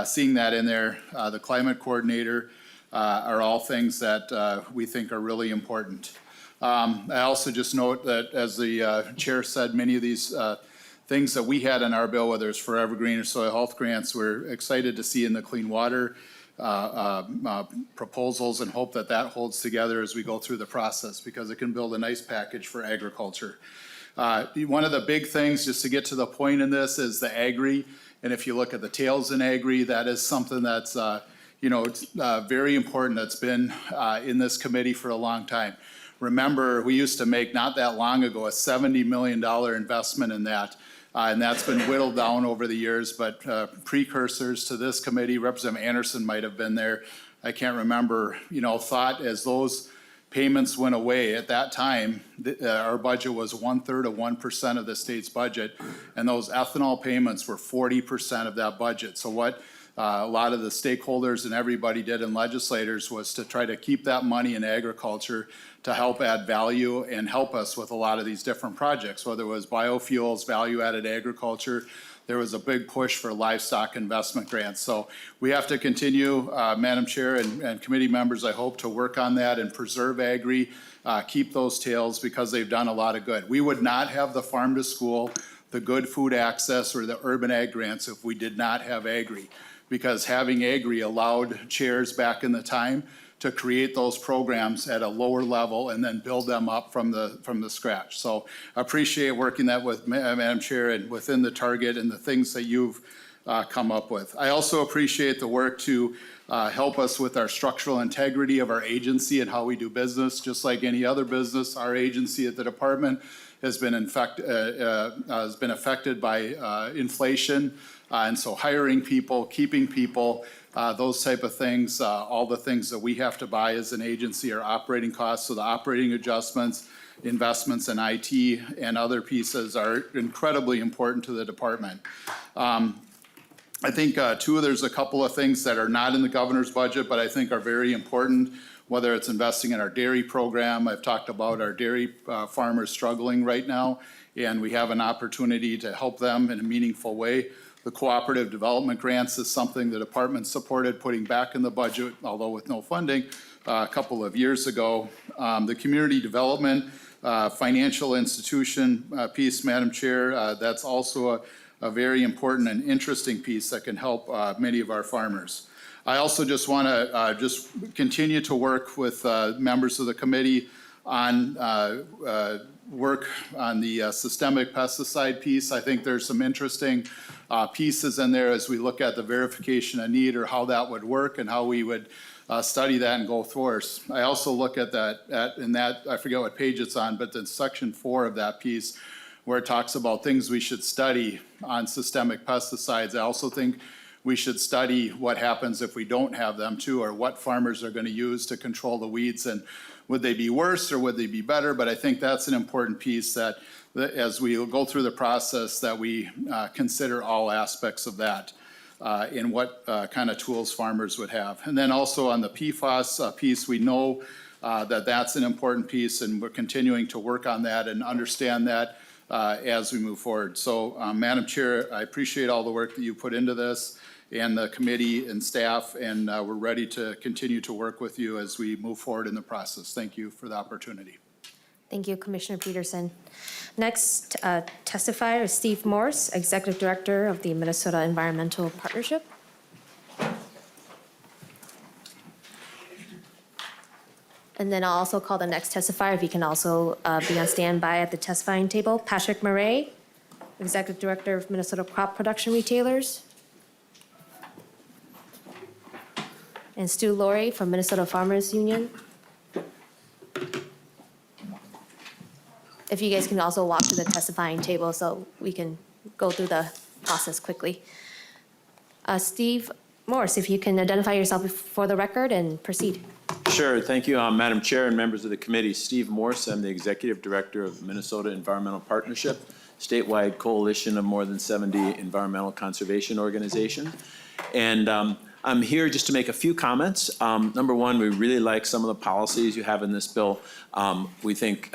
seeing that in there, the climate coordinator, are all things that we think are really important. I also just note that, as the chair said, many of these things that we had in our bill, whether it's for evergreen or soil health grants, we're excited to see in the clean water proposals, and hope that that holds together as we go through the process, because it can build a nice package for agriculture. One of the big things, just to get to the point in this, is the agri. And if you look at the tails in agri, that is something that's very important, that's been in this committee for a long time. Remember, we used to make, not that long ago, a $70 million investment in that. And that's been whittled down over the years, but precursors to this committee, Representative Anderson might have been there, I can't remember, thought as those payments went away at that time, our budget was 1/3 of 1% of the state's budget, and those ethanol payments were 40% of that budget. So what a lot of the stakeholders and everybody did, and legislators, was to try to keep that money in agriculture to help add value and help us with a lot of these different projects, whether it was biofuels, value-added agriculture. There was a big push for livestock investment grants. So we have to continue, Madam Chair and committee members, I hope, to work on that and preserve agri, keep those tails, because they've done a lot of good. We would not have the farm to school, the good food access, or the urban ag grants if we did not have agri, because having agri allowed chairs back in the time to create those programs at a lower level and then build them up from the scratch. So I appreciate working that with Madam Chair and within the target and the things that you've come up with. I also appreciate the work to help us with our structural integrity of our agency and how we do business. Just like any other business, our agency at the department has been affected by inflation. And so hiring people, keeping people, those type of things, all the things that we have to buy as an agency are operating costs. So the operating adjustments, investments in IT and other pieces are incredibly important to the department. I think there's a couple of things that are not in the governor's budget, but I think are very important, whether it's investing in our dairy program. I've talked about our dairy farmers struggling right now, and we have an opportunity to help them in a meaningful way. The cooperative development grants is something the department supported putting back in the budget, although with no funding, a couple of years ago. The community development financial institution piece, Madam Chair, that's also a very important and interesting piece that can help many of our farmers. I also just want to just continue to work with members of the committee on work on the systemic pesticide piece. I think there's some interesting pieces in there as we look at the verification of need, or how that would work and how we would study that and go forward. I also look at that, in that, I forget what page it's on, but in section 4 of that piece, where it talks about things we should study on systemic pesticides. I also think we should study what happens if we don't have them too, or what farmers are going to use to control the weeds, and would they be worse or would they be better? But I think that's an important piece that as we go through the process, that we consider all aspects of that and what kind of tools farmers would have. And then also on the PFAS piece, we know that that's an important piece, and we're continuing to work on that and understand that as we move forward. So Madam Chair, I appreciate all the work that you put into this, and the committee and staff, and we're ready to continue to work with you as we move forward in the process. Thank you for the opportunity. Thank you, Commissioner Peterson. Next testifier is Steve Morse, Executive Director of the Minnesota Environmental Partnership. And then I'll also call the next testifier, if you can also be on standby at the testifying table. Patrick Murray, Executive Director of Minnesota Crop Production Retailers. And Stu Laurie from Minnesota Farmers Union. If you guys can also walk to the testifying table so we can go through the process quickly. Steve Morse, if you can identify yourself for the record and proceed. Sure, thank you, Madam Chair and members of the committee. Steve Morse, I'm the Executive Director of Minnesota Environmental Partnership, statewide coalition of more than 70 environmental conservation organizations. And I'm here just to make a few comments. Number one, we really like some of the policies you have in this bill. We think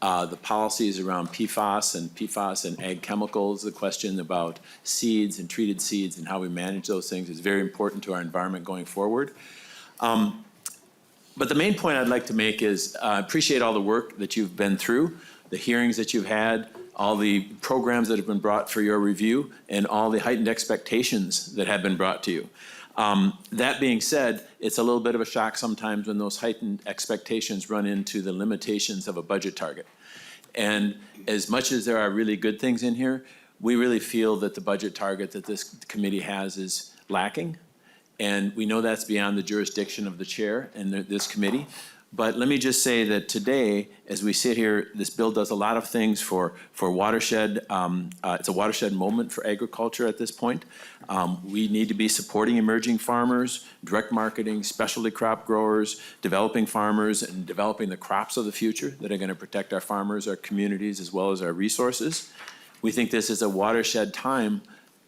the policies around PFAS and ag chemicals, the question about seeds and treated seeds and how we manage those things is very important to our environment going forward. But the main point I'd like to make is I appreciate all the work that you've been through, the hearings that you've had, all the programs that have been brought for your review, and all the heightened expectations that have been brought to you. That being said, it's a little bit of a shock sometimes when those heightened expectations run into the limitations of a budget target. And as much as there are really good things in here, we really feel that the budget target that this committee has is lacking. And we know that's beyond the jurisdiction of the chair and this committee. But let me just say that today, as we sit here, this bill does a lot of things for watershed. It's a watershed moment for agriculture at this point. We need to be supporting emerging farmers, direct marketing, specialty crop growers, developing farmers, and developing the crops of the future that are going to protect our farmers, our communities, as well as our resources. We think this is a watershed time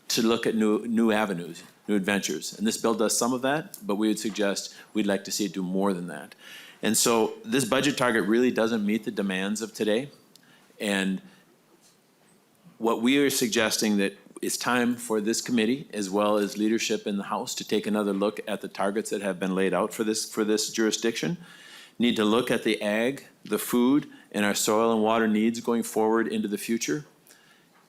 to look at new avenues, new adventures. And this bill does some of that, but we would suggest we'd like to see it do more than that. And so this budget target really doesn't meet the demands of today. And what we are suggesting that it's time for this committee, as well as leadership in the House, to take another look at the targets that have been laid out for this jurisdiction. Need to look at the ag, the food, and our soil and water needs going forward into the future,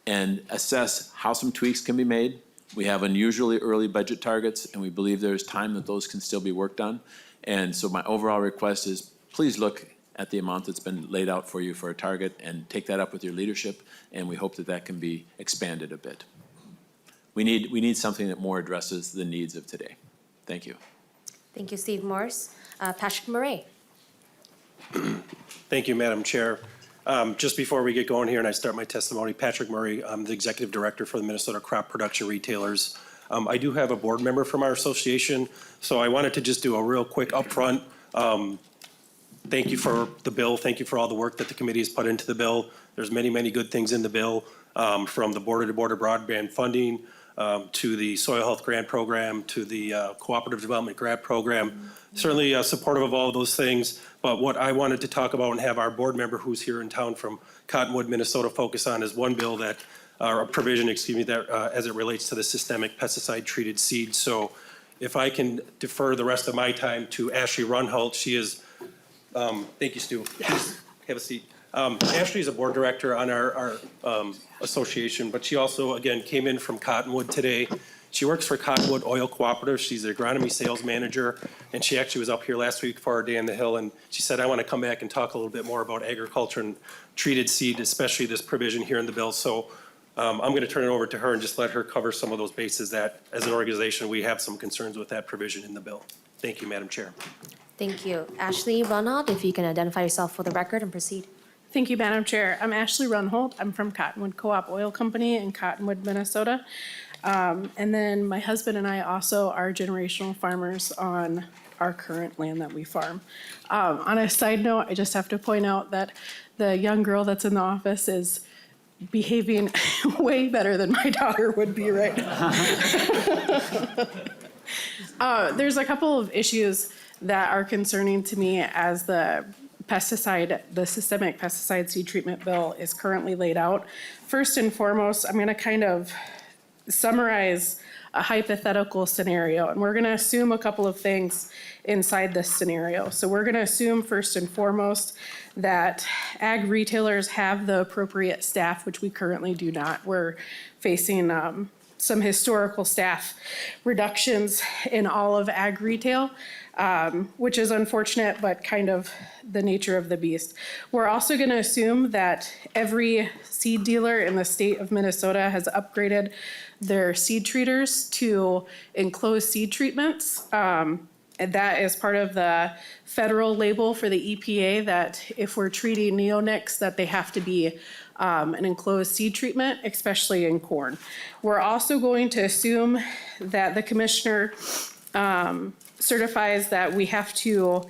and assess how some tweaks can be made. We have unusually early budget targets, and we believe there's time that those can still be worked on. And so my overall request is, please look at the amount that's been laid out for you for a target and take that up with your leadership, and we hope that that can be expanded a bit. We need something that more addresses the needs of today. Thank you. Thank you, Steve Morse. Patrick Murray. Thank you, Madam Chair. Just before we get going here and I start my testimony, Patrick Murray, I'm the Executive Director for the Minnesota Crop Production Retailers. I do have a board member from our association, so I wanted to just do a real quick upfront. Thank you for the bill. Thank you for all the work that the committee has put into the bill. There's many, many good things in the bill, from the border-to-border broadband funding, to the soil health grant program, to the cooperative development grant program. Certainly supportive of all of those things, but what I wanted to talk about and have our board member who's here in town from Cottonwood, Minnesota, focus on is one bill that, or a provision, excuse me, that as it relates to the systemic pesticide-treated seeds. So if I can defer the rest of my time to Ashley Runholt, she is, thank you, Stu. Please have a seat. Ashley is a board director on our association, but she also, again, came in from Cottonwood today. She works for Cottonwood Oil Cooperative. She's the agronomy sales manager, and she actually was up here last week for our day on the Hill, and she said, I want to come back and talk a little bit more about agriculture and treated seed, especially this provision here in the bill. So I'm going to turn it over to her and just let her cover some of those bases that, as an organization, we have some concerns with that provision in the bill. Thank you, Madam Chair. Thank you. Ashley Runholt, if you can identify yourself for the record and proceed. Thank you, Madam Chair. I'm Ashley Runholt. I'm from Cottonwood Co-op Oil Company in Cottonwood, Minnesota. And then my husband and I also are generational farmers on our current land that we farm. On a side note, I just have to point out that the young girl that's in the office is behaving way better than my daughter would be right now. There's a couple of issues that are concerning to me as the systemic pesticide seed treatment bill is currently laid out. First and foremost, I'm going to kind of summarize a hypothetical scenario, and we're going to assume a couple of things inside this scenario. So we're going to assume first and foremost that ag retailers have the appropriate staff, which we currently do not. We're facing some historical staff reductions in all of ag retail, which is unfortunate, but kind of the nature of the beast. We're also going to assume that every seed dealer in the state of Minnesota has upgraded their seed treaters to enclosed seed treatments. And that is part of the federal label for the EPA that if we're treating neonics, that they have to be an enclosed seed treatment, especially in corn. We're also going to assume that the commissioner certifies that we have to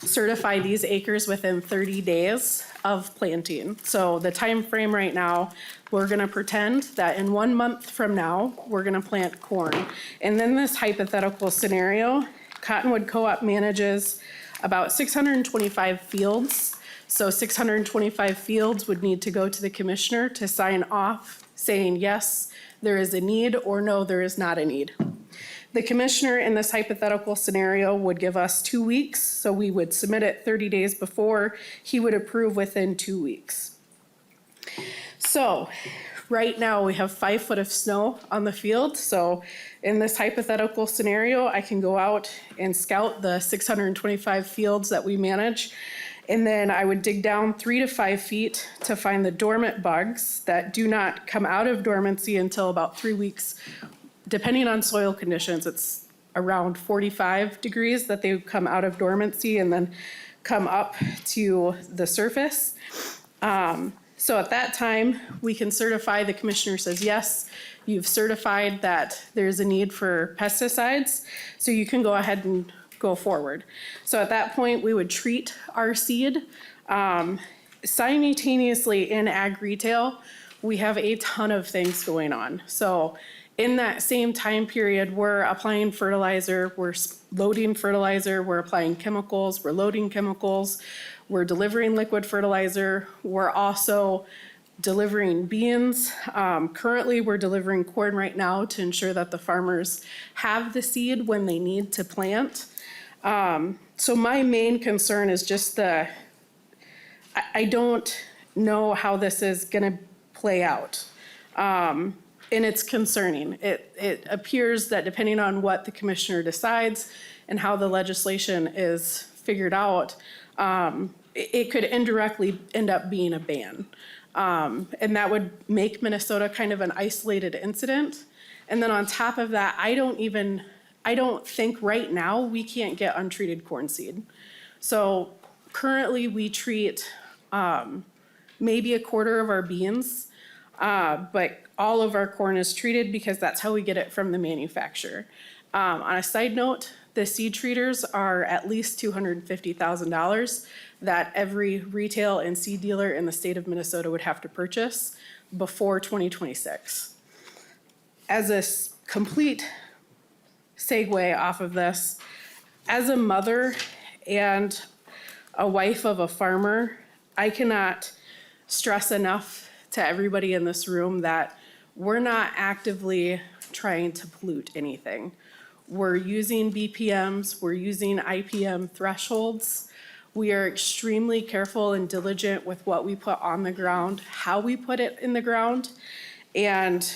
certify these acres within 30 days of planting. So the time frame right now, we're going to pretend that in 1 month from now, we're going to plant corn. And then this hypothetical scenario, Cottonwood Co-op manages about 625 fields So 625 fields would need to go to the commissioner to sign off saying, yes, there is a need, or no, there is not a need. The commissioner in this hypothetical scenario would give us 2 weeks, so we would submit it 30 days before. He would approve within 2 weeks. So right now we have 5 foot of snow on the field. So in this hypothetical scenario, I can go out and scout the 625 fields that we manage. And then I would dig down 3 to 5 feet to find the dormant bugs that do not come out of dormancy until about 3 weeks. Depending on soil conditions, it's around 45 degrees that they come out of dormancy and then come up to the surface. So at that time, we can certify, the commissioner says, yes, you've certified that there's a need for pesticides, so you can go ahead and go forward. So at that point, we would treat our seed. Simultaneously in ag retail, we have a ton of things going on. So in that same time period, we're applying fertilizer, we're loading fertilizer, we're applying chemicals, we're loading chemicals, we're delivering liquid fertilizer, we're also delivering beans. Currently, we're delivering corn right now to ensure that the farmers have the seed when they need to plant. So my main concern is just I don't know how this is gonna play out. And it's concerning. It appears that depending on what the commissioner decides and how the legislation is figured out, it could indirectly end up being a ban. And that would make Minnesota kind of an isolated incident. And then on top of that, I don't think right now we can't get untreated corn seed. So currently we treat maybe a quarter of our beans, but all of our corn is treated because that's how we get it from the manufacturer. On a side note, the seed treaters are at least $250,000 that every retail and seed dealer in the state of Minnesota would have to purchase before 2026. As a complete segue off of this, as a mother and a wife of a farmer, I cannot stress enough to everybody in this room that we're not actively trying to pollute anything. We're using BPMs, we're using IPM thresholds. We are extremely careful and diligent with what we put on the ground, how we put it in the ground. And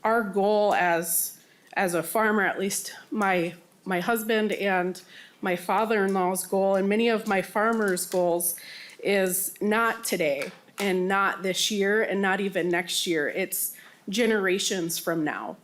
our goal as a farmer, at least my husband and my father-in-law's goal, and many of my farmers' goals, is not today and not this year and not even next year. It's generations from now.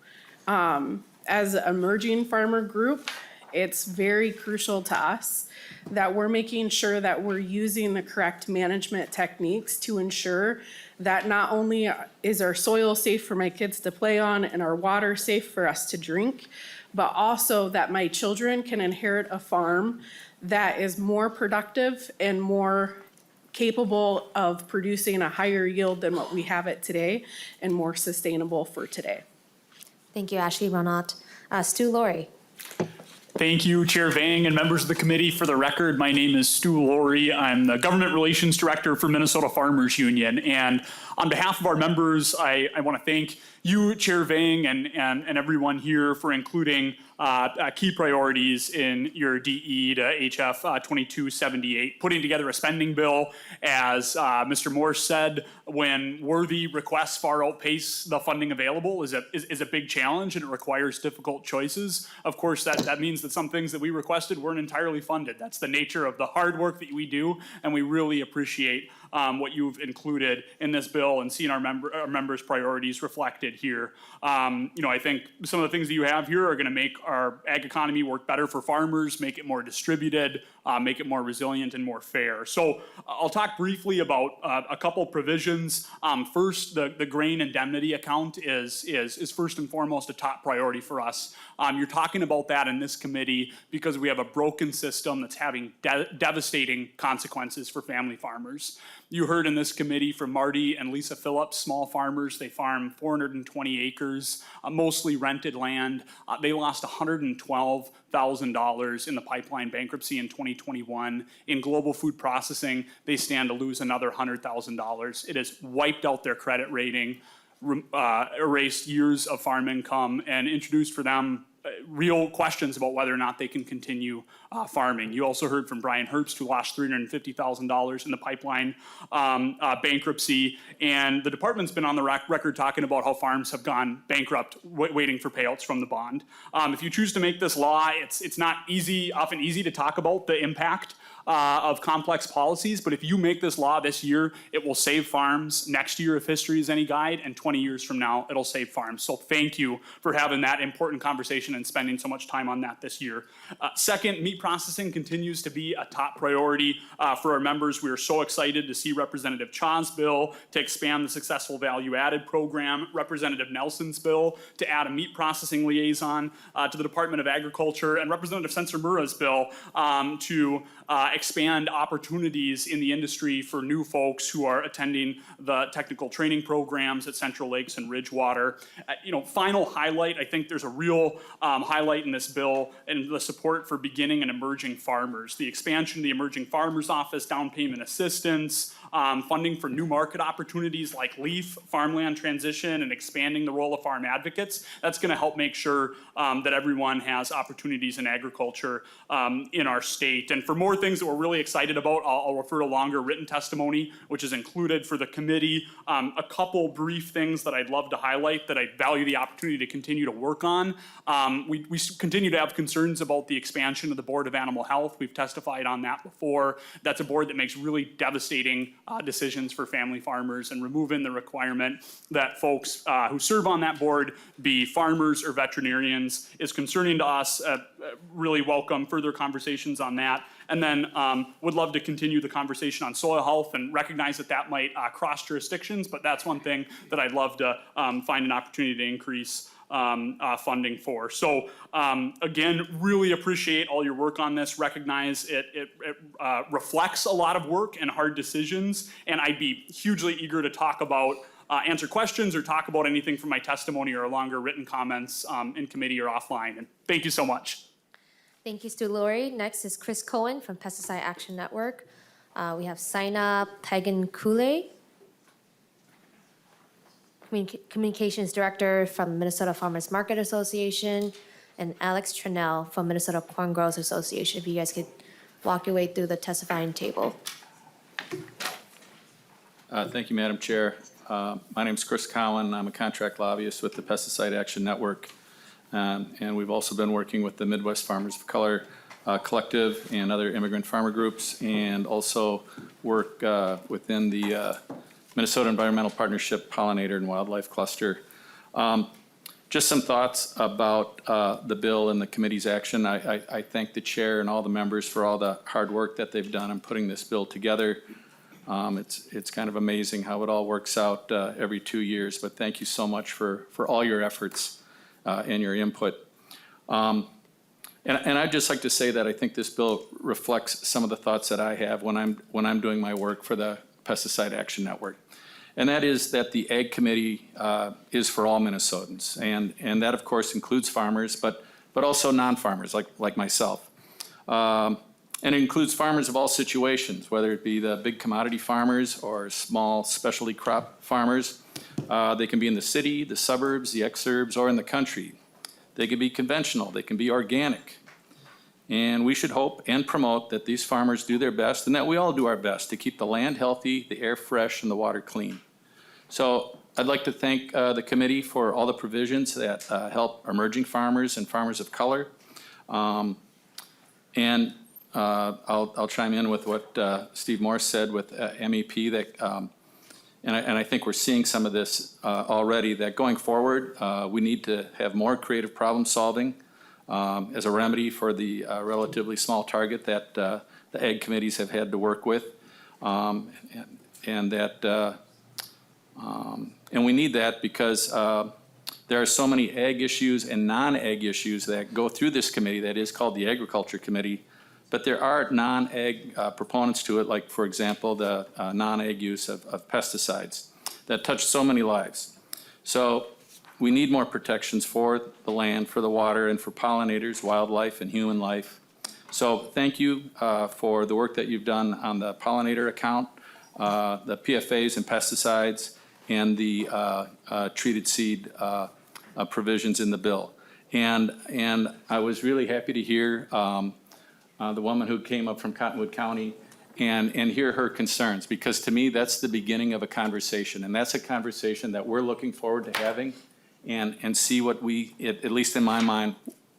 As an emerging farmer group, it's very crucial to us that we're making sure that we're using the correct management techniques to ensure that not only is our soil safe for my kids to play on and our water safe for us to drink, but also that my children can inherit a farm that is more productive and more capable of producing a higher yield than what we have it today and more sustainable for today. Thank you, Ashley Ronat. Stu Laurie. Thank you, Chair Vang and members of the committee. For the record, my name is Stu Laurie. I'm the Government Relations Director for Minnesota Farmers Union. And on behalf of our members, I want to thank you, Chair Vang, and everyone here for including key priorities in your DE to HF 2278, putting together a spending bill, as Mr. Morse said, when worthy requests far outpace the funding available is a big challenge, and it requires difficult choices. Of course, that means that some things that we requested weren't entirely funded. That's the nature of the hard work that we do, and we really appreciate what you've included in this bill and seeing our members' priorities reflected here. I think some of the things that you have here are going to make our ag economy work better for farmers, make it more distributed, make it more resilient and more fair. So I'll talk briefly about a couple provisions. First, the grain indemnity account is first and foremost a top priority for us. You're talking about that in this committee because we have a broken system that's having devastating consequences for family farmers. You heard in this committee from Marty and Lisa Phillips, small farmers. They farm 420 acres, mostly rented land. They lost $112,000 in the pipeline bankruptcy in 2021. In global food processing, they stand to lose another $100,000. It has wiped out their credit rating, erased years of farm income, and introduced for them real questions about whether or not they can continue farming. You also heard from Brian Herbst, who lost $350,000 in the pipeline bankruptcy, and the department's been on the record talking about how farms have gone bankrupt waiting for payouts from the bond. If you choose to make this law, it's not often easy to talk about the impact of complex policies, but if you make this law this year, it will save farms. Next year, if history is any guide, and 20 years from now, it'll save farms. So thank you for having that important conversation and spending so much time on that this year. Second, meat processing continues to be a top priority for our members. We are so excited to see Representative Cha's bill to expand the successful value-added program, Representative Nelson's bill to add a meat processing liaison to the Department of Agriculture, and Representative Sensor-Mura's bill to expand opportunities in the industry for new folks who are attending the technical training programs at Central Lakes and Ridgewater. Final highlight, I think there's a real highlight in this bill and the support for beginning and emerging farmers. The expansion of the Emerging Farmers Office, down payment assistance, funding for new market opportunities like LEAF, farmland transition, and expanding the role of farm advocates. That's going to help make sure that everyone has opportunities in agriculture in our state. And for more things that we're really excited about, I'll refer to longer written testimony, which is included for the committee. A couple brief things that I'd love to highlight that I value the opportunity to continue to work on. We continue to have concerns about the expansion of the Board of Animal Health. We've testified on that before. That's a board that makes really devastating decisions for family farmers, and removing the requirement that folks who serve on that board be farmers or veterinarians is concerning to us. Really welcome further conversations on that. And then would love to continue the conversation on soil health, and recognize that that might cross jurisdictions, but that's one thing that I'd love to find an opportunity to increase funding for. So again, really appreciate all your work on this. Recognize it reflects a lot of work and hard decisions, and I'd be hugely eager to talk about answer questions or talk about anything from my testimony or longer written comments in committee or offline. And thank you so much. Thank you, Stu Laurie. Next is Chris Cohen from Pesticide Action Network. We have Saina Pagan-Kule, Communications Director from Minnesota Farmers Market Association, and Alex Tranell from Minnesota Corn Growers Association. If you guys could walk your way through the testifying table. Thank you, Madam Chair. My name is Chris Cowan. I'm a contract lobbyist with the Pesticide Action Network. And we've also been working with the Midwest Farmers of Color Collective and other immigrant farmer groups, and also work within the Minnesota Environmental Partnership Pollinator and Wildlife Cluster. Just some thoughts about the bill and the committee's action. I thank the chair and all the members for all the hard work that they've done in putting this bill together. It's kind of amazing how it all works out every 2 years, but thank you so much for all your efforts and your input. And I'd just like to say that I think this bill reflects some of the thoughts that I have when I'm doing my work for the Pesticide Action Network. And that is that the Ag Committee is for all Minnesotans. And that, of course, includes farmers, but also non-farmers like myself. And it includes farmers of all situations, whether it be the big commodity farmers or small specialty crop farmers. They can be in the city, the suburbs, the exurbs, or in the country. They can be conventional, they can be organic. And we should hope and promote that these farmers do their best, and that we all do our best to keep the land healthy, the air fresh, and the water clean. So I'd like to thank the committee for all the provisions that help emerging farmers and farmers of color. I'll chime in with what Steve Morse said with MEP, that and I think we're seeing some of this already, that going forward, we need to have more creative problem solving as a remedy for the relatively small target that the ag committees have had to work with. And we need that because there are so many ag issues and non-ag issues that go through this committee that is called the Agriculture Committee, But there are non-ag proponents to it, like, for example, the non-ag use of pesticides that touch so many lives. So we need more protections for the land, for the water, and for pollinators, wildlife, and human life. So thank you for the work that you've done on the pollinator account, the PFAs and pesticides, and the treated seed provisions in the bill. And I was really happy to hear the woman who came up from Cottonwood County and hear her concerns, because to me, that's the beginning of a conversation. And that's a conversation that we're looking forward to having and see what we, at least in my mind,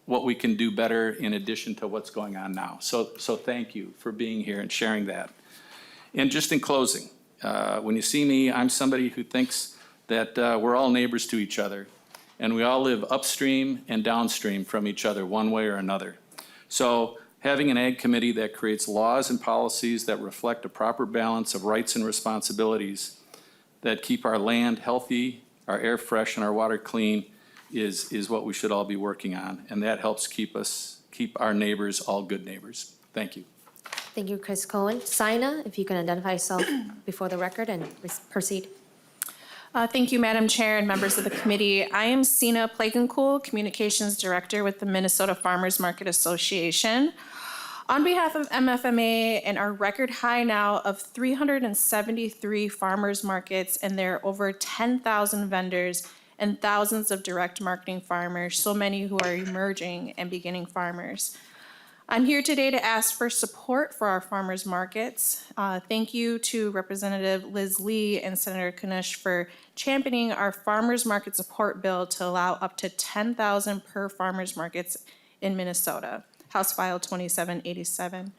what we can do better in addition to what's going on now. So thank you for being here and sharing that. And just in closing, when you see me, I'm somebody who thinks that we're all neighbors to each other, and we all live upstream and downstream from each other one way or another. So having an ag committee that creates laws and policies that reflect a proper balance of rights and responsibilities that keep our land healthy, our air fresh, and our water clean is what we should all be working on. And that helps keep our neighbors all good neighbors. Thank you. Thank you, Chris Cohen. Sina, if you can identify yourself before the record and proceed. Thank you, Madam Chair and members of the committee. I am Sina Plagencool, Communications Director with the Minnesota Farmers Market Association. On behalf of MFMA and our record high now of 373 farmers markets and their over 10,000 vendors and thousands of direct marketing farmers, so many who are emerging and beginning farmers. I'm here today to ask for support for our farmers markets. Thank you to Representative Liz Lee and Senator Knish for championing our farmers market support bill to allow up to 10,000 per farmers markets in Minnesota, House File 2787.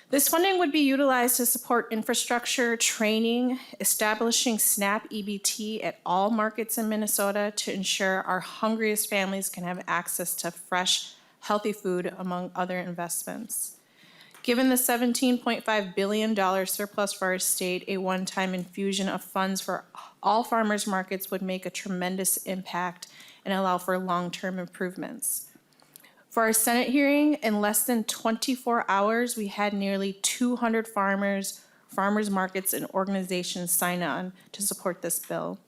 This funding would be utilized to support infrastructure, training, establishing SNAP EBT at all markets in Minnesota to ensure our hungriest families can have access to fresh, healthy food, among other investments. Given the $17.5 billion surplus for our state, a one-time infusion of funds for all farmers markets would make a tremendous impact and allow for long-term improvements. For our Senate hearing, in less than 24 hours, we had nearly 200 farmers markets, and organizations sign on to support this bill.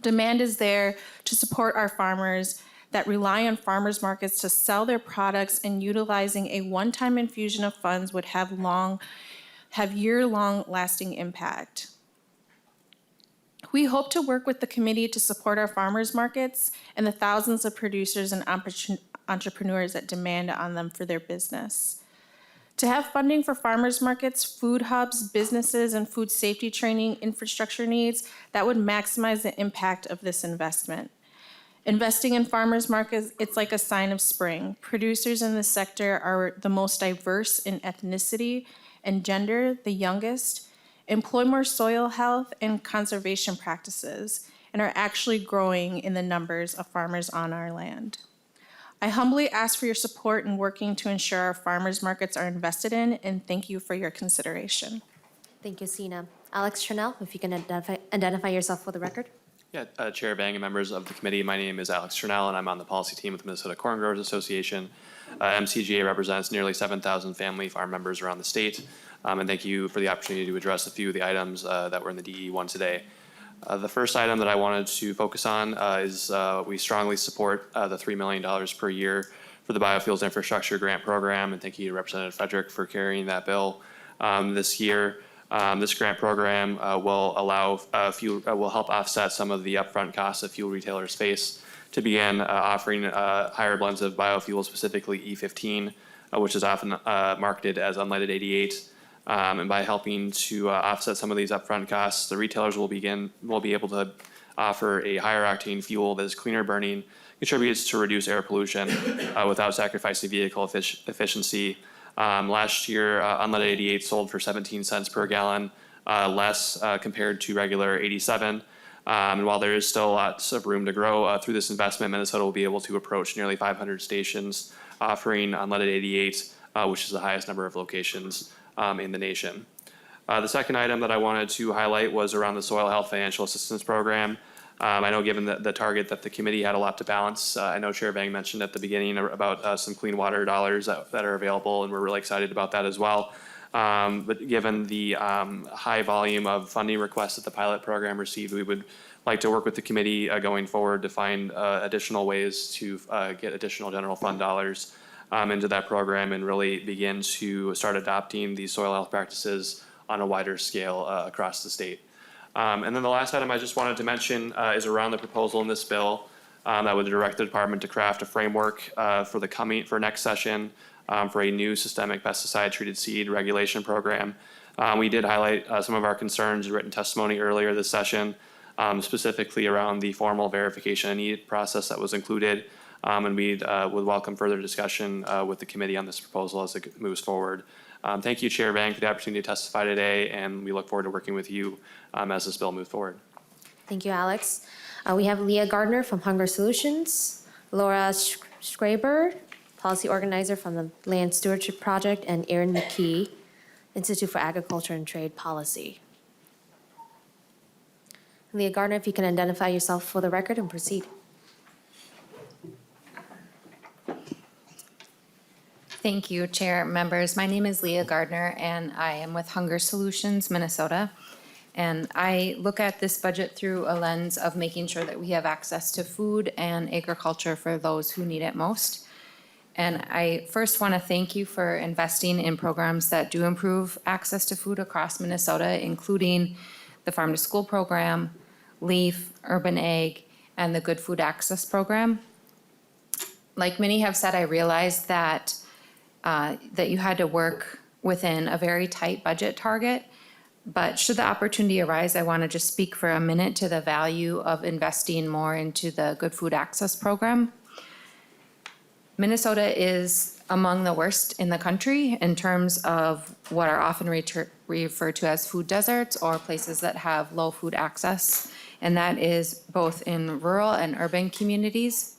Demand is there to support our farmers that rely on farmers markets to sell their products, and utilizing a one-time infusion of funds would have year-long lasting impact. We hope to work with the committee to support our farmers markets and the thousands of producers and entrepreneurs that demand on them for their business. To have funding for farmers markets, food hubs, businesses, and food safety training infrastructure needs, that would maximize the impact of this investment. Investing in farmers markets, it's like a sign of spring. Producers in this sector are the most diverse in ethnicity and gender, the youngest, employ more soil health and conservation practices, and are actually growing in the numbers of farmers on our land. I humbly ask for your support in working to ensure our farmers markets are invested in, and thank you for your consideration. Thank you, Sina. Alex Tranel, if you can identify yourself for the record. Yeah, Chair Vang and members of the committee, my name is Alex Tranel, and I'm on the policy team with the Minnesota Corn Growers Association. MCGA represents nearly 7,000 family farm members around the state, and thank you for the opportunity to address a few of the items that were in the DE1 today. The first item that I wanted to focus on is we strongly support the $3 million per year for the Biofuels Infrastructure Grant Program, and thank you to Representative Frederick for carrying that bill this year. This grant program will allow will help offset some of the upfront costs that fuel retailers face to begin offering higher blends of biofuel, specifically E15, which is often marketed as unleaded 88. And by helping to offset some of these upfront costs, the retailers will be able to offer a higher octane fuel that is cleaner burning, contributes to reduce air pollution without sacrificing vehicle efficiency. Last year, unleaded 88 sold for 17 cents per gallon, less compared to regular 87. And while there is still lots of room to grow through this investment, Minnesota will be able to approach nearly 500 stations offering unleaded 88, which is the highest number of locations in the nation. The second item that I wanted to highlight was around the Soil Health Financial Assistance Program. I know given the target that the committee had a lot to balance, I know Chair Vang mentioned at the beginning about some clean water dollars that are available, and we're really excited about that as well. But given the high volume of funding requests that the pilot program received, we would like to work with the committee going forward to find additional ways to get additional general fund dollars into that program and really begin to start adopting these soil health practices on a wider scale across the state. And then the last item I just wanted to mention is around the proposal in this bill that would direct the department to craft a framework for next session for a new systemic pesticide-treated seed regulation program. We did highlight some of our concerns in written testimony earlier this session, specifically around the formal verification of need process that was included. And we would welcome further discussion with the committee on this proposal as it moves forward. Thank you, Chair Vang, for the opportunity to testify today, and we look forward to working with you as this bill moves forward. Thank you, Alex. We have Leah Gardner from Hunger Solutions, Laura Schraber, Policy Organizer from the Land Stewardship Project, and Erin McKee, Institute for Agriculture and Trade Policy. Leah Gardner, if you can identify yourself for the record and proceed. Thank you, Chair, members. My name is Leah Gardner, and I am with Hunger Solutions, Minnesota. And I look at this budget through a lens of making sure that we have access to food and agriculture for those who need it most. And I first want to thank you for investing in programs that do improve access to food across Minnesota, including the Farm to School program, LEAF, Urban Ag, and the Good Food Access program. Like many have said, I realize that you had to work within a very tight budget target. But should the opportunity arise, I want to just speak for a minute to the value of investing more into the Good Food Access program. Minnesota is among the worst in the country in terms of what are often referred to as food deserts or places that have low food access. And that is both in rural and urban communities.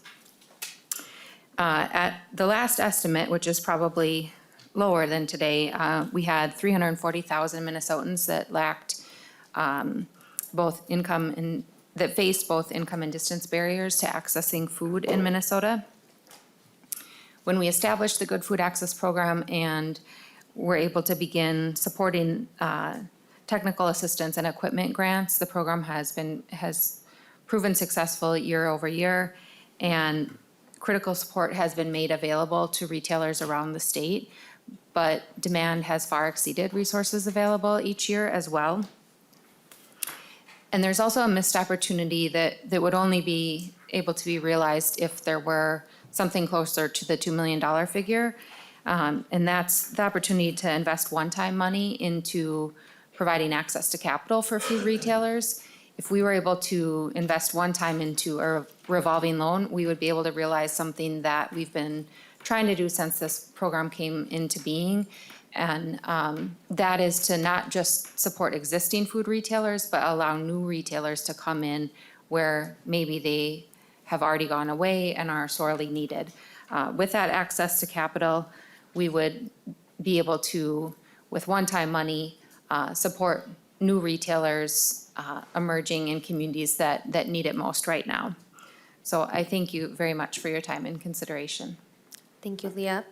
At the last estimate, which is probably lower than today, we had 340,000 Minnesotans that lacked that faced both income and distance barriers to accessing food in Minnesota. When we established the Good Food Access Program and were able to begin supporting technical assistance and equipment grants, the program has proven successful year over year, and critical support has been made available to retailers around the state, but demand has far exceeded resources available each year as well. And there's also a missed opportunity that would only be able to be realized if there were something closer to the $2 million figure. And that's the opportunity to invest one-time money into providing access to capital for food retailers. If we were able to invest one time into a revolving loan, we would be able to realize something that we've been trying to do since this program came into being. And that is to not just support existing food retailers, but allow new retailers to come in where maybe they have already gone away and are sorely needed. With that access to capital, we would be able to, with one-time money, support new retailers emerging in communities that need it most right now. So I thank you very much for your time and consideration. Thank you, Leah.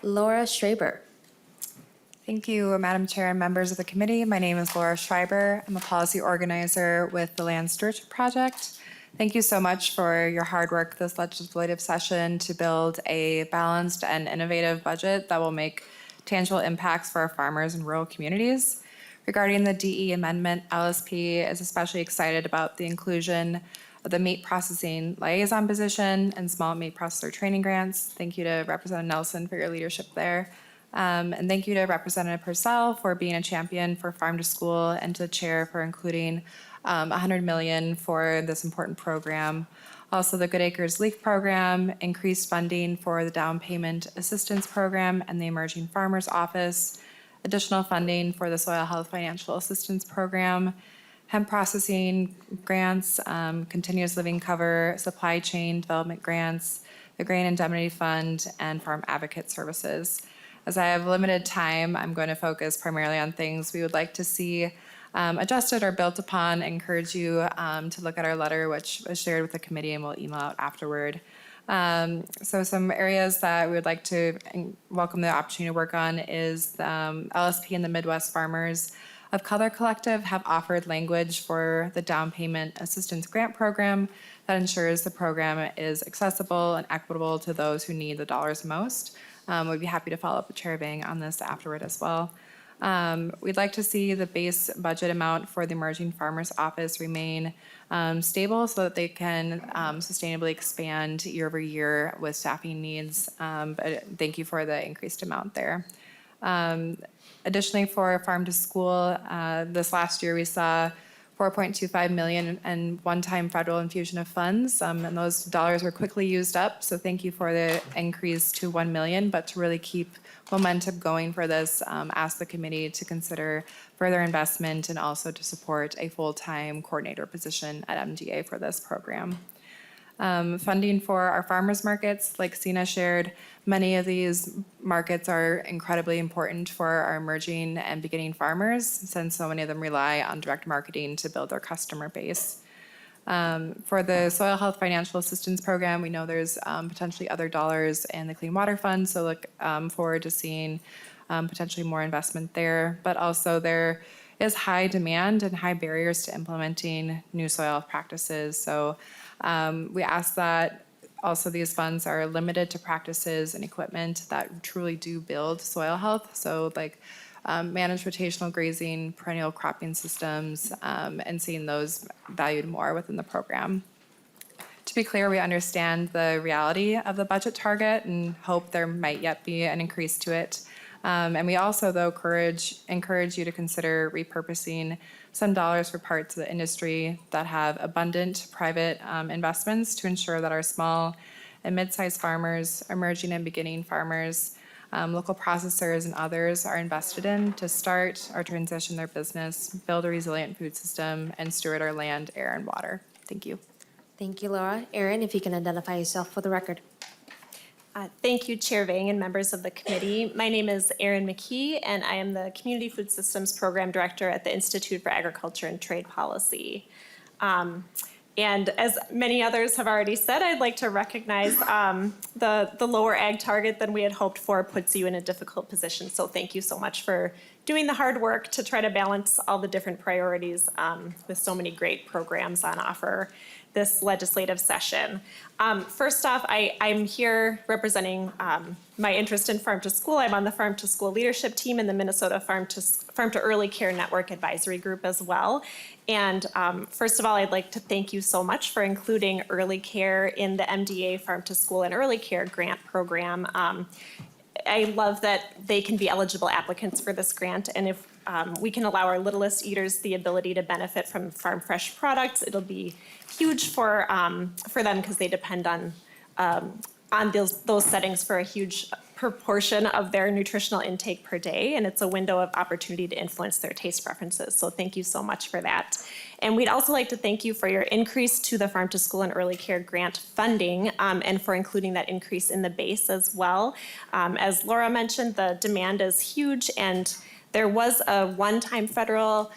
Laura Schraber. Thank you, Madam Chair and members of the committee. My name is Laura Schreiber. I'm a policy organizer with the Land Stewardship Project. Thank you so much for your hard work this legislative session to build a balanced and innovative budget that will make tangible impacts for our farmers and rural communities. Regarding the DE amendment, LSP is especially excited about the inclusion of the meat processing liaison position and small meat processor training grants. Thank you to Representative Nelson for your leadership there. And thank you to Representative Purcell for being a champion for Farm to School and to the chair for including $100 million for this important program. Also, the Good Acres LEAF program, increased funding for the down payment assistance program and the Emerging Farmers Office, additional funding for the Soil Health Financial Assistance Program, hemp processing grants, continuous living cover, supply chain development grants, the Grain Indemnity Fund, and farm advocate services. As I have limited time, I'm going to focus primarily on things we would like to see adjusted or built upon. I encourage you to look at our letter, which was shared with the committee and we'll email out afterward. So some areas that we would like to welcome the opportunity to work on is LSP and the Midwest Farmers of Color Collective have offered language for the down payment assistance grant program that ensures the program is accessible and equitable to those who need the dollars most. We'd be happy to follow up with Chair Vang on this afterward as well. We'd like to see the base budget amount for the Emerging Farmers Office remain stable so that they can sustainably expand year over year with staffing needs. But thank you for the increased amount there. Additionally, for Farm to School, this last year we saw $4.25 million in one-time federal infusion of funds, and those dollars were quickly used up. So thank you for the increase to $1 million, but to really keep momentum going for this, ask the committee to consider further investment and also to support a full-time coordinator position at MDA for this program. Funding for our farmers markets, like Sina shared, many of these markets are incredibly important for our emerging and beginning farmers, since so many of them rely on direct marketing to build their customer base. For the Soil Health Financial Assistance Program, we know there's potentially other dollars in the Clean Water Fund, so look forward to seeing potentially more investment there. But also there is high demand and high barriers to implementing new soil health practices. So we ask that also these funds are limited to practices and equipment that truly do build soil health. So like managed rotational grazing, perennial cropping systems, and seeing those valued more within the program. To be clear, we understand the reality of the budget target and hope there might yet be an increase to it. And we also, though, encourage you to consider repurposing some dollars for parts of the industry that have abundant private investments to ensure that our small and mid-sized farmers, emerging and beginning farmers, local processors and others are invested in to start or transition their business, build a resilient food system, and steward our land, air, and water. Thank you. Thank you, Laura. Erin, if you can identify yourself for the record. Thank you, Chair Vang and members of the committee. My name is Erin McKee, and I am the Community Food Systems Program Director at the Institute for Agriculture and Trade Policy. And as many others have already said, I'd like to recognize the lower ag target than we had hoped for puts you in a difficult position. So thank you so much for doing the hard work to try to balance all the different priorities with so many great programs on offer this legislative session. First off, I'm here representing my interest in Farm to School. I'm on the Farm to School leadership team in the Minnesota Farm to Early Care Network Advisory Group as well. And first of all, I'd like to thank you so much for including early care in the MDA Farm to School and Early Care Grant Program. I love that they can be eligible applicants for this grant, and if we can allow our littlest eaters the ability to benefit from farm fresh products, it'll be huge for them because they depend on those settings for a huge proportion of their nutritional intake per day, and it's a window of opportunity to influence their taste preferences. So thank you so much for that. And we'd also like to thank you for your increase to the Farm to School and Early Care Grant funding and for including that increase in the base as well. As Laura mentioned, the demand is huge, and there was a one-time federal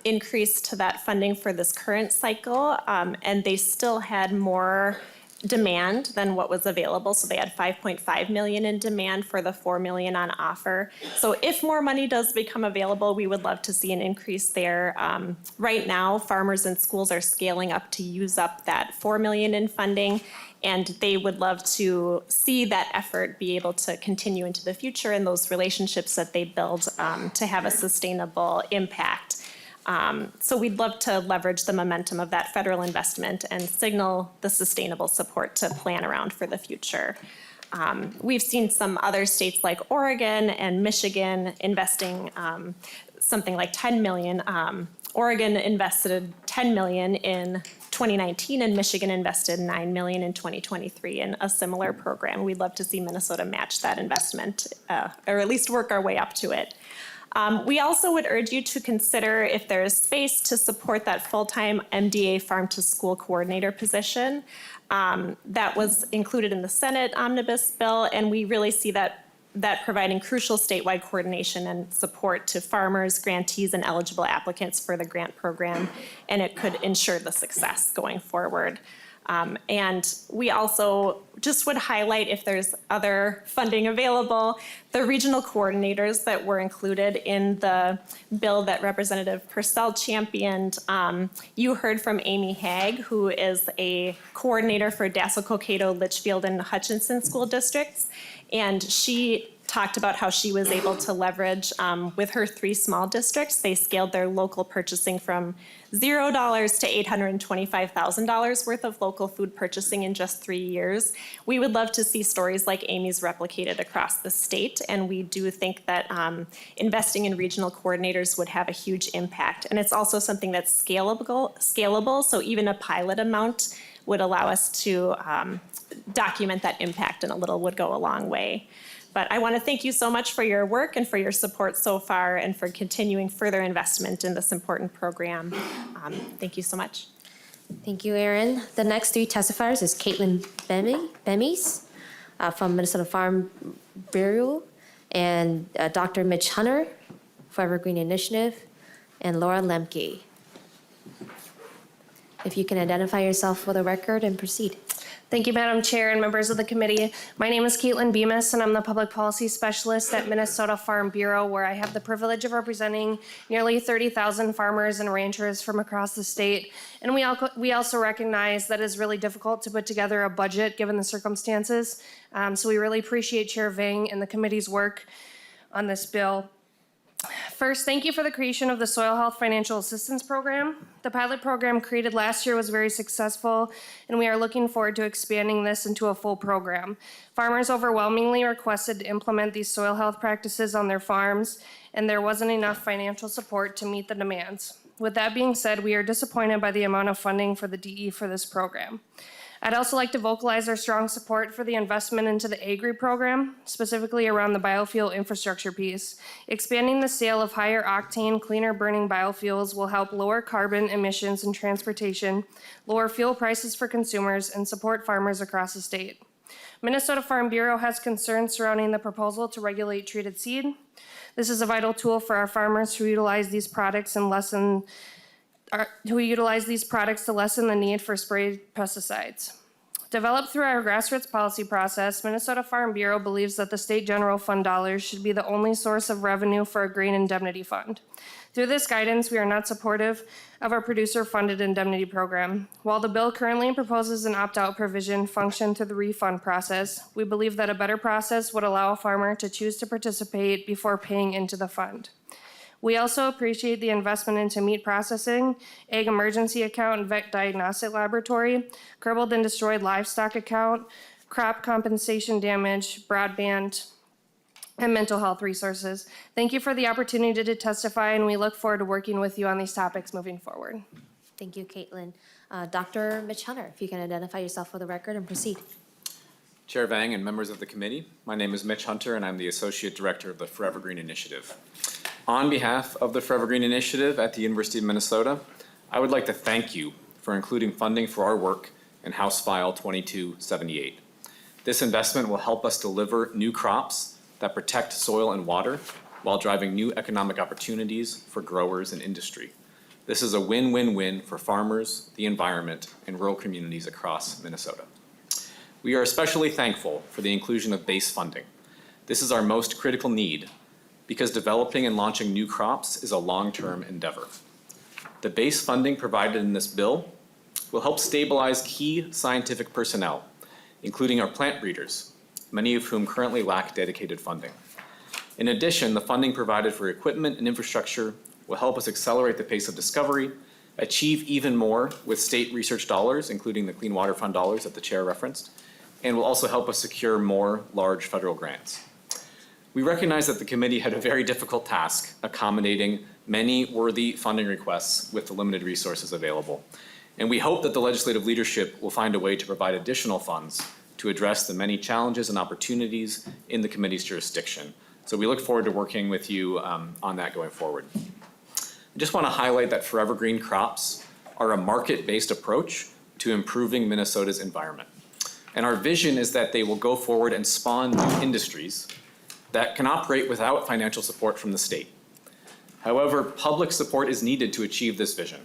increase to that funding for this current cycle, and they still had more demand than what was available. So they had 5.5 million in demand for the 4 million on offer. So if more money does become available, we would love to see an increase there. Right now, farmers and schools are scaling up to use up that 4 million in funding, and they would love to see that effort be able to continue into the future and those relationships that they build to have a sustainable impact. So we'd love to leverage the momentum of that federal investment and signal the sustainable support to plan around for the future. We've seen some other states like Oregon and Michigan investing something like 10 million. Oregon invested 10 million in 2019 and Michigan invested 9 million in 2023 in a similar program. We'd love to see Minnesota match that investment or at least work our way up to it. We also would urge you to consider if there is space to support that full-time MDA Farm to School coordinator position. That was included in the Senate omnibus bill, and we really see that that providing crucial statewide coordination and support to farmers, grantees, and eligible applicants for the grant program, and it could ensure the success going forward. And we also just would highlight, if there's other funding available, the regional coordinators that were included in the bill that Representative Purcell championed. You heard from Amy Haag, who is a coordinator for Dassel, Cokato, Litchfield, and Hutchinson school districts. And she talked about how she was able to leverage, with her 3 small districts, they scaled their local purchasing from $0 to $825,000 worth of local food purchasing in just 3 years. We would love to see stories like Amy's replicated across the state, and we do think that investing in regional coordinators would have a huge impact. And it's also something that's scalable, so even a pilot amount would allow us to document that impact, and a little would go a long way. But I want to thank you so much for your work and for your support so far, and for continuing further investment in this important program. Thank you so much. Thank you, Erin. The next 3 testifiers is Caitlin Bemis from Minnesota Farm Bureau, and Dr. Mitch Hunter for Evergreen Initiative, and Laura Lemke. If you can identify yourself for the record and proceed. Thank you, Madam Chair and members of the committee. My name is Caitlin Bemis, and I'm the Public Policy Specialist at Minnesota Farm Bureau, where I have the privilege of representing nearly 30,000 farmers and ranchers from across the state. And we also recognize that it's really difficult to put together a budget given the circumstances. So we really appreciate Chair Vang and the committee's work on this bill. First, thank you for the creation of the Soil Health Financial Assistance Program. The pilot program created last year was very successful, and we are looking forward to expanding this into a full program. Farmers overwhelmingly requested to implement these soil health practices on their farms, and there wasn't enough financial support to meet the demands. With that being said, we are disappointed by the amount of funding for the DE for this program. I'd also like to vocalize our strong support for the investment into the Agri program, specifically around the biofuel infrastructure piece. Expanding the sale of higher octane, cleaner burning biofuels will help lower carbon emissions in transportation, lower fuel prices for consumers, and support farmers across the state. Minnesota Farm Bureau has concerns surrounding the proposal to regulate treated seed. This is a vital tool for our farmers who utilize these products to lessen the need for sprayed pesticides. Developed through our grassroots policy process, Minnesota Farm Bureau believes that the state general fund dollars should be the only source of revenue for a grain indemnity fund. Through this guidance, we are not supportive of our producer-funded indemnity program. While the bill currently proposes an opt-out provision function through the refund process, we believe that a better process would allow a farmer to choose to participate before paying into the fund. We also appreciate the investment into meat processing, egg emergency account, and vet diagnostic laboratory, crippled and destroyed livestock account, crop compensation damage, broadband, and mental health resources. Thank you for the opportunity to testify, and we look forward to working with you on these topics moving forward. Thank you, Caitlin. Dr. Mitch Hunter, if you can identify yourself for the record and proceed. Chair Vang and members of the committee, my name is Mitch Hunter, and I'm the Associate Director of the Forever Green Initiative. On behalf of the Forever Green Initiative at the University of Minnesota, I would like to thank you for including funding for our work in House File 2278. This investment will help us deliver new crops that protect soil and water while driving new economic opportunities for growers and industry. This is a win-win-win for farmers, the environment, and rural communities across Minnesota. We are especially thankful for the inclusion of base funding. This is our most critical need because developing and launching new crops is a long-term endeavor. The base funding provided in this bill will help stabilize key scientific personnel, including our plant breeders, many of whom currently lack dedicated funding. In addition, the funding provided for equipment and infrastructure will help us accelerate the pace of discovery, achieve even more with state research dollars, including the Clean Water Fund dollars that the chair referenced, and will also help us secure more large federal grants. We recognize that the committee had a very difficult task accommodating many worthy funding requests with the limited resources available. And we hope that the legislative leadership will find a way to provide additional funds to address the many challenges and opportunities in the committee's jurisdiction. So we look forward to working with you on that going forward. I just want to highlight that Forever Green crops are a market-based approach to improving Minnesota's environment. And our vision is that they will go forward and spawn new industries that can operate without financial support from the state. However, public support is needed to achieve this vision.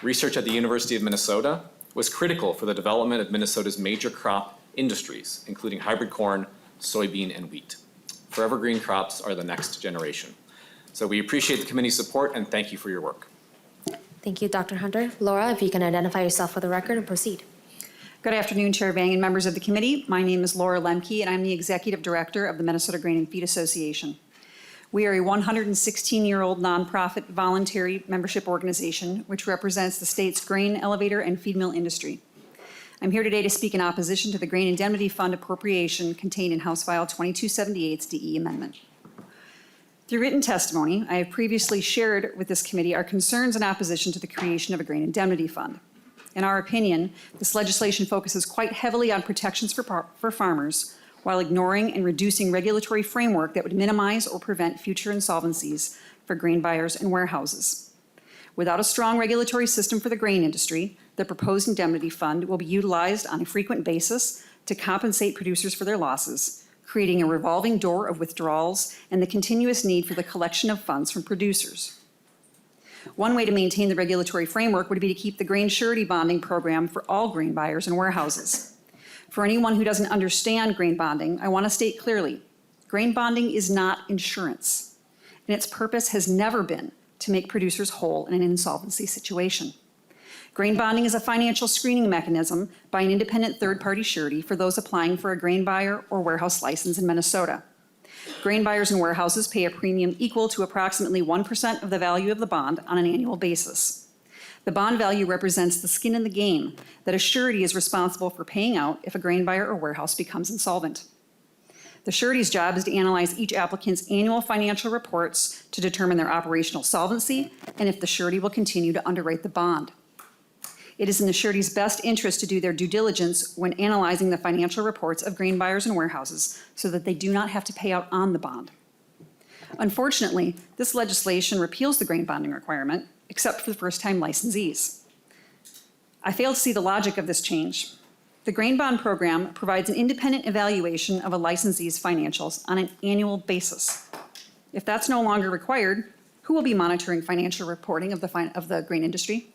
Research at the University of Minnesota was critical for the development of Minnesota's major crop industries, including hybrid corn, soybean, and wheat. Forever green crops are the next generation. So we appreciate the committee's support and thank you for your work. Thank you, Dr. Hunter. Laura, if you can identify yourself for the record and proceed. Good afternoon, Chair Vang and members of the committee. My name is Laura Lemke, and I'm the Executive Director of the Minnesota Grain and Feed Association. We are a 116-year-old nonprofit voluntary membership organization which represents the state's grain elevator and feed mill industry. I'm here today to speak in opposition to the Grain Indemnity Fund appropriation contained in House File 2278's DE amendment. Through written testimony, I have previously shared with this committee our concerns in opposition to the creation of a Grain Indemnity Fund. In our opinion, this legislation focuses quite heavily on protections for farmers while ignoring and reducing regulatory framework that would minimize or prevent future insolvencies for grain buyers and warehouses. Without a strong regulatory system for the grain industry, the proposed indemnity fund will be utilized on a frequent basis to compensate producers for their losses, creating a revolving door of withdrawals and the continuous need for the collection of funds from producers. One way to maintain the regulatory framework would be to keep the grain surety bonding program for all grain buyers and warehouses. For anyone who doesn't understand grain bonding, I want to state clearly, grain bonding is not insurance, and its purpose has never been to make producers whole in an insolvency situation. Grain bonding is a financial screening mechanism by an independent third-party surety for those applying for a grain buyer or warehouse license in Minnesota. Grain buyers and warehouses pay a premium equal to approximately 1% of the value of the bond on an annual basis. The bond value represents the skin in the game that a surety is responsible for paying out if a grain buyer or warehouse becomes insolvent. The surety's job is to analyze each applicant's annual financial reports to determine their operational solvency and if the surety will continue to underwrite the bond. It is in the surety's best interest to do their due diligence when analyzing the financial reports of grain buyers and warehouses so that they do not have to pay out on the bond. Unfortunately, this legislation repeals the grain bonding requirement, except for the first-time licensees. I fail to see the logic of this change. The grain bond program provides an independent evaluation of a licensee's financials on an annual basis. If that's no longer required, who will be monitoring financial reporting of the grain industry?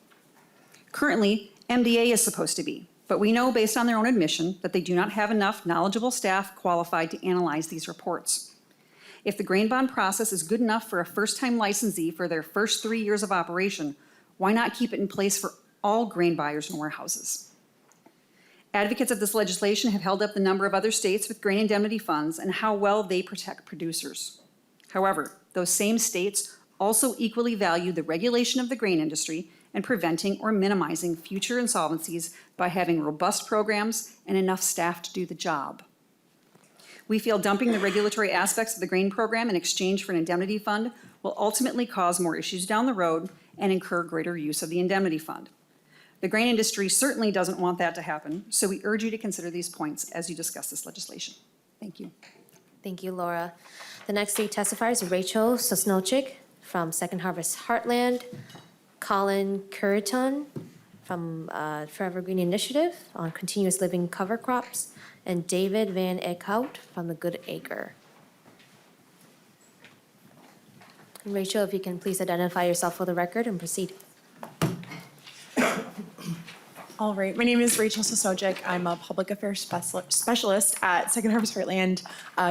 Currently, MDA is supposed to be, but we know based on their own admission that they do not have enough knowledgeable staff qualified to analyze these reports. If the grain bond process is good enough for a first-time licensee for their first 3 years of operation, why not keep it in place for all grain buyers and warehouses? Advocates of this legislation have held up the number of other states with grain indemnity funds and how well they protect producers. However, those same states also equally value the regulation of the grain industry and preventing or minimizing future insolvencies by having robust programs and enough staff to do the job. We feel dumping the regulatory aspects of the grain program in exchange for an indemnity fund will ultimately cause more issues down the road and incur greater use of the indemnity fund. The grain industry certainly doesn't want that to happen, so we urge you to consider these points as you discuss this legislation. Thank you. Thank you, Laura. The next three testifiers are Rachel Sosnochik from Second Harvest Heartland, Colin Curriton from Forever Green Initiative on continuous living cover crops, and David Van Eekhout from the Good Acre. And Rachel, if you can please identify yourself for the record and proceed. All right, my name is Rachel Sosnochik. I'm a public affairs specialist at Second Harvest Heartland,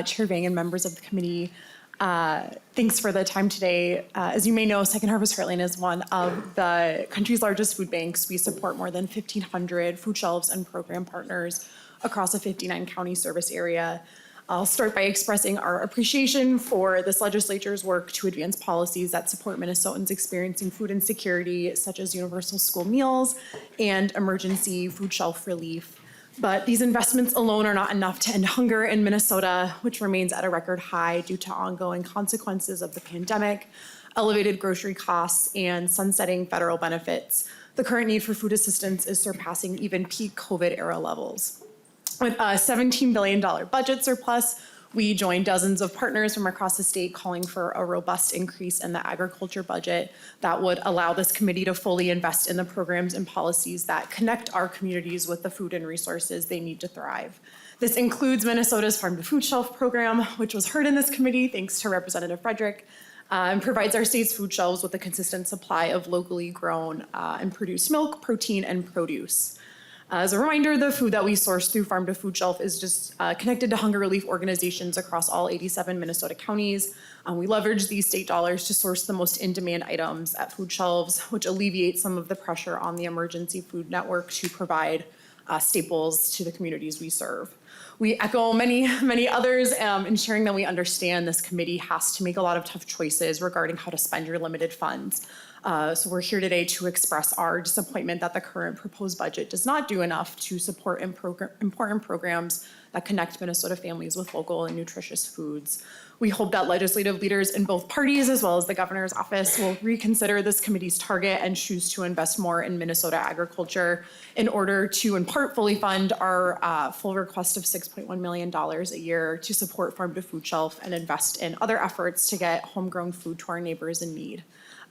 Chair Vang and members of the committee. Thanks for the time today. As you may know, Second Harvest Heartland is one of the country's largest food banks. We support more than 1,500 food shelves and program partners across a 59-county service area. I'll start by expressing our appreciation for this legislature's work to advance policies that support Minnesotans experiencing food insecurity, such as universal school meals and emergency food shelf relief. But these investments alone are not enough to end hunger in Minnesota, which remains at a record high due to ongoing consequences of the pandemic, elevated grocery costs, and sunsetting federal benefits. The current need for food assistance is surpassing even peak COVID-era levels. With a $17 billion budget surplus, We joined dozens of partners from across the state calling for a robust increase in the agriculture budget that would allow this committee to fully invest in the programs and policies that connect our communities with the food and resources they need to thrive. This includes Minnesota's Farm to Food Shelf program, which was heard in this committee thanks to Representative Frederick, and provides our state's food shelves with a consistent supply of locally grown and produced milk, protein, and produce. As a reminder, the food that we source through Farm to Food Shelf is just connected to hunger relief organizations across all 87 Minnesota counties. We leverage these state dollars to source the most in-demand items at food shelves, which alleviates some of the pressure on the emergency food network to provide staples to the communities we serve. We echo many others, ensuring that we understand this committee has to make a lot of tough choices regarding how to spend your limited funds. So we're here today to express our disappointment that the current proposed budget does not do enough to support important programs that connect Minnesota families with local and nutritious foods. We hope that legislative leaders in both parties, as well as the governor's office, will reconsider this committee's target and choose to invest more in Minnesota agriculture in order to, in part, fully fund our full request of $6.1 million a year to support Farm to Food Shelf and invest in other efforts to get homegrown food to our neighbors in need.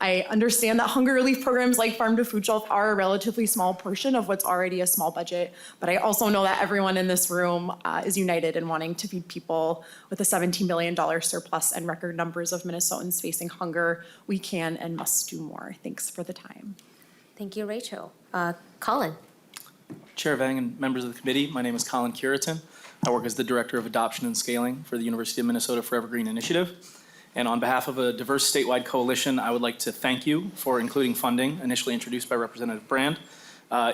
I understand that hunger relief programs like Farm to Food Shelf are a relatively small portion of what's already a small budget, but I also know that everyone in this room is united in wanting to feed people. With a $17 billion surplus and record numbers of Minnesotans facing hunger, we can and must do more. Thanks for the time. Thank you, Rachel. Colin. Chair Vang and members of the committee, my name is Colin Curitan. I work as the Director of Adoption and Scaling for the University of Minnesota Forever Green Initiative. And on behalf of a diverse statewide coalition, I would like to thank you for including funding initially introduced by Representative Brand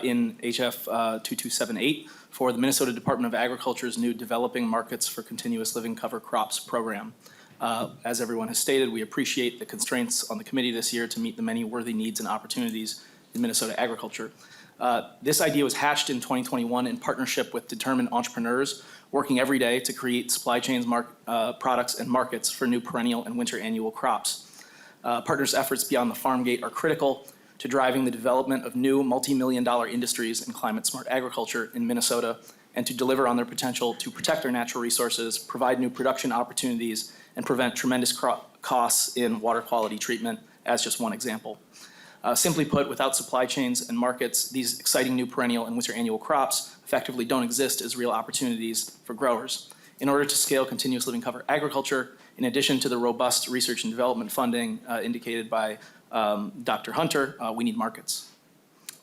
in HF 2278 for the Minnesota Department of Agriculture's new Developing Markets for Continuous Living Cover Crops program. As everyone has stated, we appreciate the constraints on the committee this year to meet the many worthy needs and opportunities in Minnesota agriculture. This idea was hatched in 2021 in partnership with determined entrepreneurs working every day to create supply chains, products, and markets for new perennial and winter annual crops. Partners' efforts beyond the farm gate are critical to driving the development of new multi-million-dollar industries in climate-smart agriculture in Minnesota and to deliver on their potential to protect our natural resources, provide new production opportunities, and prevent tremendous costs in water quality treatment, as just one example. Simply put, without supply chains and markets, these exciting new perennial and winter annual crops effectively don't exist as real opportunities for growers. In order to scale continuous living cover agriculture, in addition to the robust research and development funding indicated by Dr. Hunter, we need markets.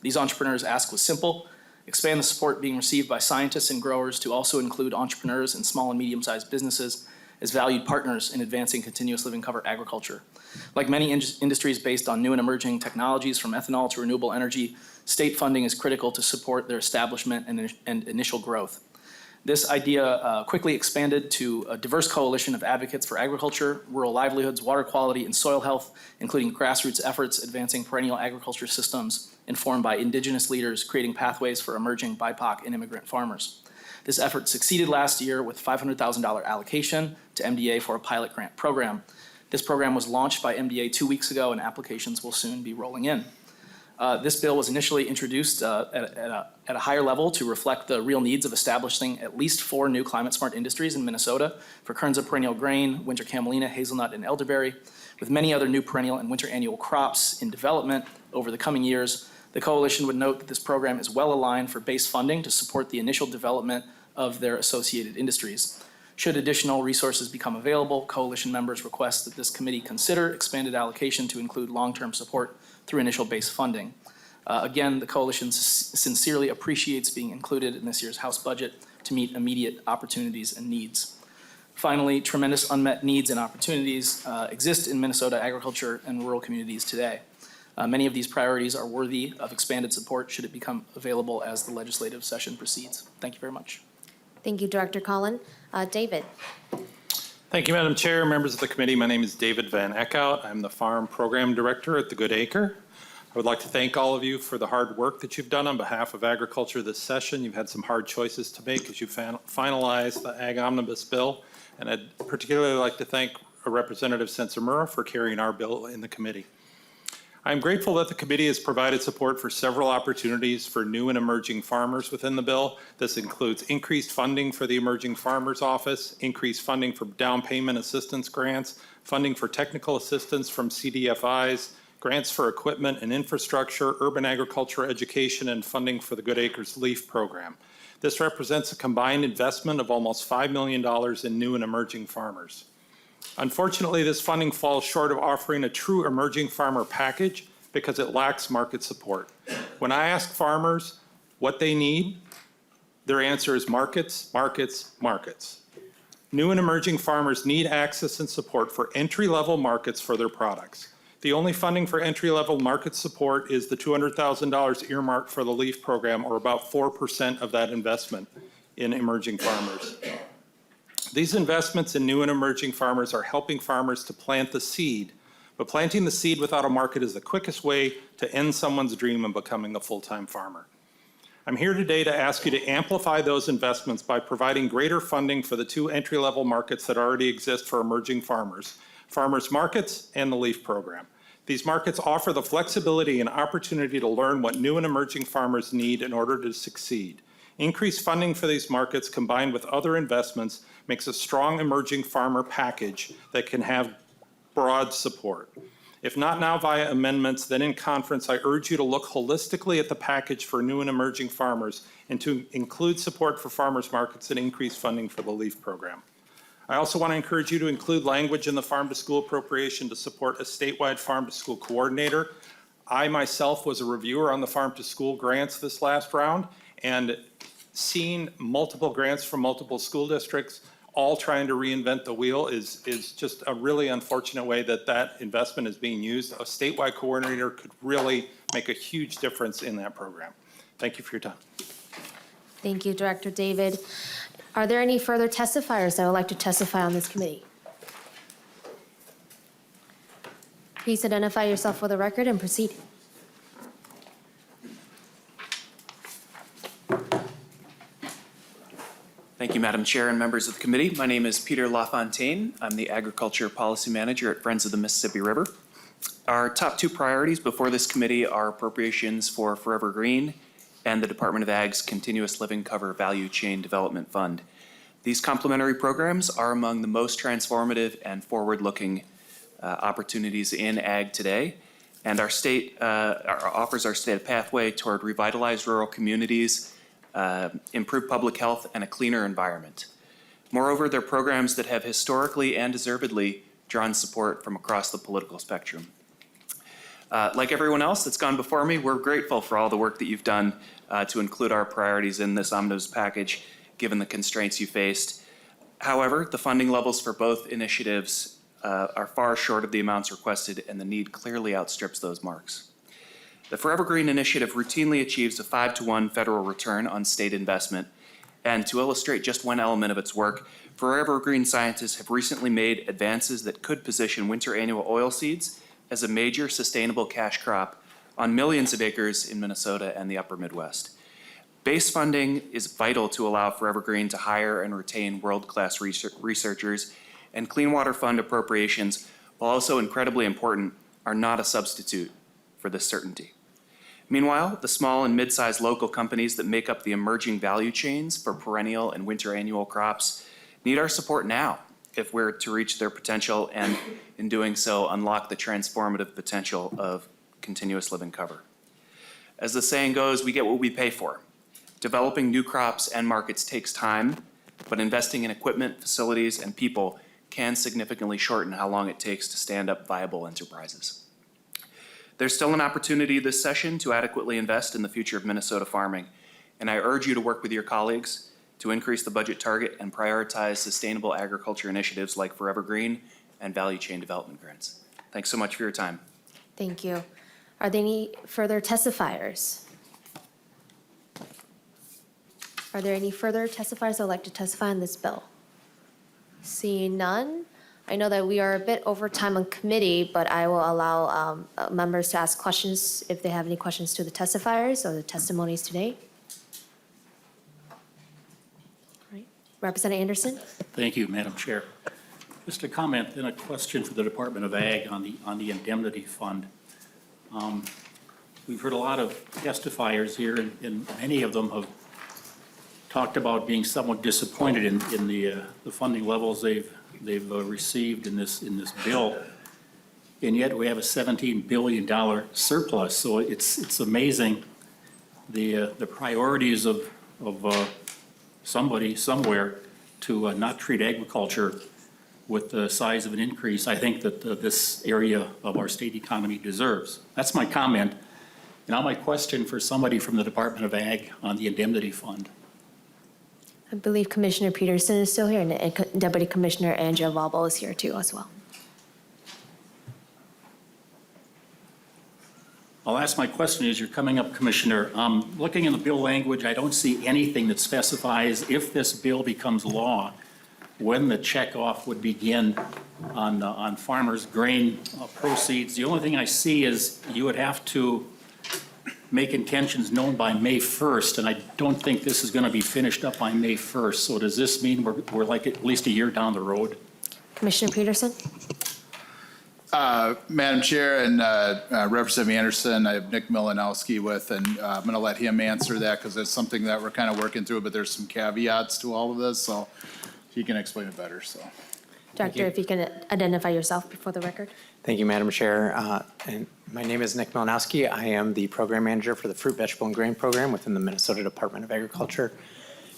These entrepreneurs' ask was simple: expand the support being received by scientists and growers to also include entrepreneurs and small and medium-sized businesses as valued partners in advancing continuous living cover agriculture. Like many industries based on new and emerging technologies from ethanol to renewable energy, state funding is critical to support their establishment and initial growth. This idea quickly expanded to a diverse coalition of advocates for agriculture, rural livelihoods, water quality, and soil health, including grassroots efforts advancing perennial agriculture systems informed by indigenous leaders creating pathways for emerging BIPOC and immigrant farmers. This effort succeeded last year with $500,000 allocation to MDA for a pilot grant program. This program was launched by MDA 2 weeks ago, and applications will soon be rolling in. This bill was initially introduced at a higher level to reflect the real needs of establishing at least 4 new climate-smart industries in Minnesota for kerns of perennial grain, winter camelina, hazelnut, and elderberry. With many other new perennial and winter annual crops in development over the coming years, the coalition would note that this program is well aligned for base funding to support the initial development of their associated industries. Should additional resources become available, coalition members request that this committee consider expanded allocation to include long-term support through initial base funding. Again, the coalition sincerely appreciates being included in this year's House budget to meet immediate opportunities and needs. Finally, tremendous unmet needs and opportunities exist in Minnesota agriculture and rural communities today. Many of these priorities are worthy of expanded support should it become available as the legislative session proceeds. Thank you very much. Thank you, Director Collin. David. Thank you, Madam Chair, members of the committee. My name is David Van Eckhout. I'm the Farm Program Director at the Good Acre. I would like to thank all of you for the hard work that you've done on behalf of agriculture this session. You've had some hard choices to make as you finalize the Ag Omnibus Bill, and I'd particularly like to thank Representative Sensimura for carrying our bill in the committee. I'm grateful that the committee has provided support for several opportunities for new and emerging farmers within the bill. This includes increased funding for the Emerging Farmers Office, increased funding for down payment assistance grants, funding for technical assistance from CDFIs, grants for equipment and infrastructure, urban agriculture education, and funding for the Good Acres Leaf Program. This represents a combined investment of almost $5 million in new and emerging farmers. Unfortunately, this funding falls short of offering a true emerging farmer package because it lacks market support. When I ask farmers what they need, their answer is markets, markets, markets. New and emerging farmers need access and support for entry-level markets for their products. The only funding for entry-level market support is the $200,000 earmarked for the LEAF program, or about 4% of that investment in emerging farmers. These investments in new and emerging farmers are helping farmers to plant the seed, but planting the seed without a market is the quickest way to end someone's dream of becoming a full-time farmer. I'm here today to ask you to amplify those investments by providing greater funding for the two entry-level markets that already exist for emerging farmers, farmers markets and the LEAF program. These markets offer the flexibility and opportunity to learn what new and emerging farmers need in order to succeed. Increased funding for these markets combined with other investments makes a strong emerging farmer package that can have broad support. If not now via amendments, then in conference, I urge you to look holistically at the package for new and emerging farmers and to include support for farmers markets and increase funding for the LEAF program. I also want to encourage you to include language in the farm to school appropriation to support a statewide farm to school coordinator. I myself was a reviewer on the farm to school grants this last round, and seeing multiple grants from multiple school districts all trying to reinvent the wheel is just a really unfortunate way that that investment is being used. A statewide coordinator could really make a huge difference in that program. Thank you for your time. Thank you, Director David. Are there any further testifiers that would like to testify on this committee? Please identify yourself for the record and proceed. Thank you, Madam Chair and members of the committee. My name is Peter LaFontaine. I'm the Agriculture Policy Manager at Friends of the Mississippi River. Our top two priorities before this committee are appropriations for Forever Green and the Department of Ag's Continuous Living Cover Value Chain Development Fund. These complementary programs are among the most transformative and forward-looking opportunities in ag today, and our state offers our state a pathway toward revitalized rural communities, improved public health, and a cleaner environment. Moreover, they're programs that have historically and deservedly drawn support from across the political spectrum. Like everyone else that's gone before me, we're grateful for all the work that you've done to include our priorities in this omnibus package, given the constraints you faced. However, the funding levels for both initiatives are far short of the amounts requested, and the need clearly outstrips those marks. The Forever Green initiative routinely achieves a 5-to-1 federal return on state investment, and to illustrate just one element of its work, Forever Green scientists have recently made advances that could position winter annual oilseeds as a major sustainable cash crop on millions of acres in Minnesota and the upper Midwest. Base funding is vital to allow Forever Green to hire and retain world-class researchers, and Clean Water Fund appropriations, while also incredibly important, are not a substitute for this certainty. Meanwhile, the small and mid-sized local companies that make up the emerging value chains for perennial and winter annual crops need our support now if we're to reach their potential and, in doing so, unlock the transformative potential of continuous living cover. As the saying goes, we get what we pay for. Developing new crops and markets takes time, but investing in equipment, facilities, and people can significantly shorten how long it takes to stand up viable enterprises. There's still an opportunity this session to adequately invest in the future of Minnesota farming, and I urge you to work with your colleagues to increase the budget target and prioritize sustainable agriculture initiatives like Forever Green and value chain development grants. Thanks so much for your time. Thank you. Are there any further testifiers? Are there any further testifiers that would like to testify on this bill? Seeing none, I know that we are a bit over time on committee, but I will allow members to ask questions if they have any questions to the testifiers or the testimonies today. All right. Representative Anderson? Thank you, Madam Chair. Just a comment and a question for the Department of Ag on the indemnity fund. We've heard a lot of testifiers here, and many of them have talked about being somewhat disappointed in the funding levels they've received in this bill. And yet we have a $17 billion surplus. So it's amazing the priorities of somebody somewhere to not treat agriculture with the size of an increase I think that this area of our state economy deserves. That's my comment. Now my question for somebody from the Department of Ag on the indemnity fund. I believe Commissioner Peterson is still here, and Deputy Commissioner Andrea Valbo is here too as well. I'll ask my question as you're coming up, Commissioner. Looking in the bill language, I don't see anything that specifies if this bill becomes law, when the checkoff would begin on farmers' grain proceeds. The only thing I see is you would have to make intentions known by May 1st, and I don't think this is going to be finished up by May 1st. So does this mean we're like at least a year down the road? Commissioner Peterson? Madam Chair and Representative Anderson, I have Nick Milanowski with, and I'm going to let him answer that because it's something that we're kind of working through, but there's some caveats to all of this, so he can explain it better. So, Director, if you can identify yourself before the record. Thank you, Madam Chair. And my name is Nick Milanowski. I am the program manager for the Fruit, Vegetable, and Grain Program within the Minnesota Department of Agriculture.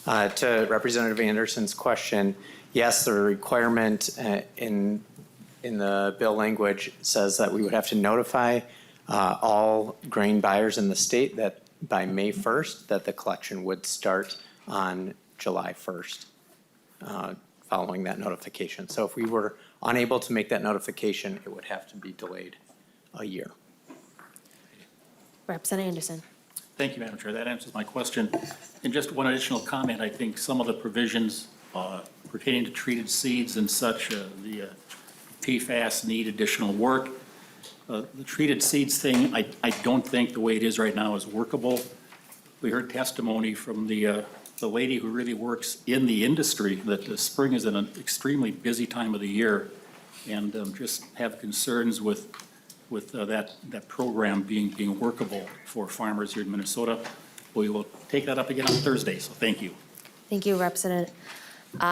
To Representative Anderson's question, yes, the requirement in the bill language says that we would have to notify all grain buyers in the state that by May 1st that the collection would start on July 1st following that notification. So if we were unable to make that notification, it would have to be delayed a year. Representative Anderson. Thank you, Madam Chair. That answers my question. And just one additional comment, I think some of the provisions pertaining to treated seeds and such, the PFAS need additional work. The treated seeds thing, I don't think the way it is right now is workable. We heard testimony from the lady who really works in the industry that the spring is an extremely busy time of the year, and just have concerns with that program being workable for farmers here in Minnesota. We will take that up again on Thursday, so thank you. Thank you, Representative.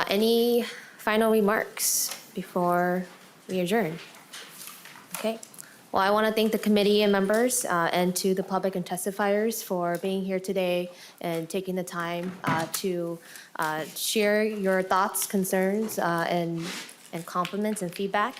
Any final remarks before we adjourn? Okay. Well, I want to thank the committee and members and to the public and testifiers for being here today and taking the time to share your thoughts, concerns, and compliments and feedback.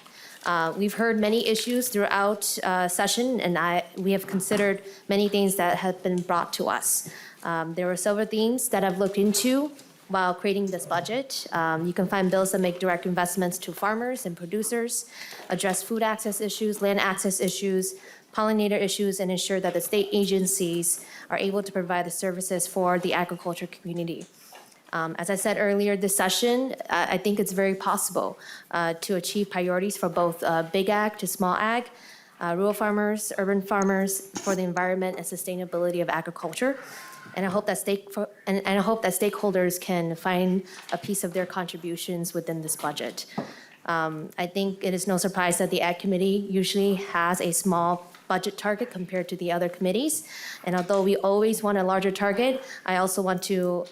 We've heard many issues throughout session, and we have considered many things that have been brought to us. There were several things that I've looked into while creating this budget. You can find bills that make direct investments to farmers and producers, address food access issues, land access issues, pollinator issues, and ensure that the state agencies are able to provide the services for the agriculture community. As I said earlier this session, I think it's very possible to achieve priorities for both big ag to small ag, rural farmers, urban farmers, for the environment and sustainability of agriculture. And I hope that stakeholders can find a piece of their contributions within this budget. I think it is no surprise that the Ag Committee usually has a small budget target compared to the other committees. And although we always want a larger target, I also want to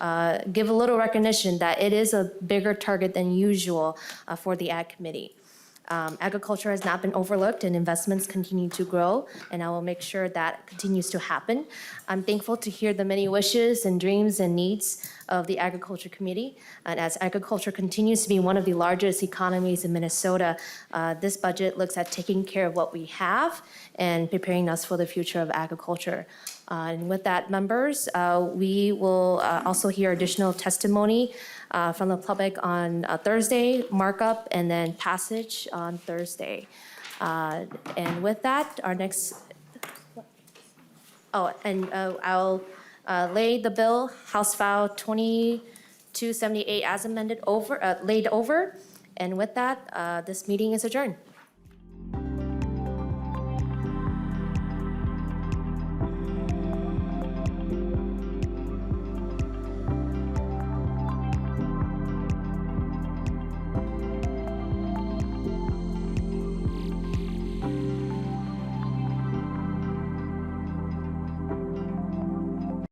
give a little recognition that it is a bigger target than usual for the Ag Committee. Agriculture has not been overlooked and investments continue to grow, and I will make sure that continues to happen. I'm thankful to hear the many wishes and dreams and needs of the Agriculture Committee. And as agriculture continues to be one of the largest economies in Minnesota, this budget looks at taking care of what we have and preparing us for the future of agriculture. And with that, members, we will also hear additional testimony from the public on Thursday, markup, and then passage on Thursday. And with that, our next, I'll lay the bill, House File 2278 as amended laid over. And with that, this meeting is adjourned.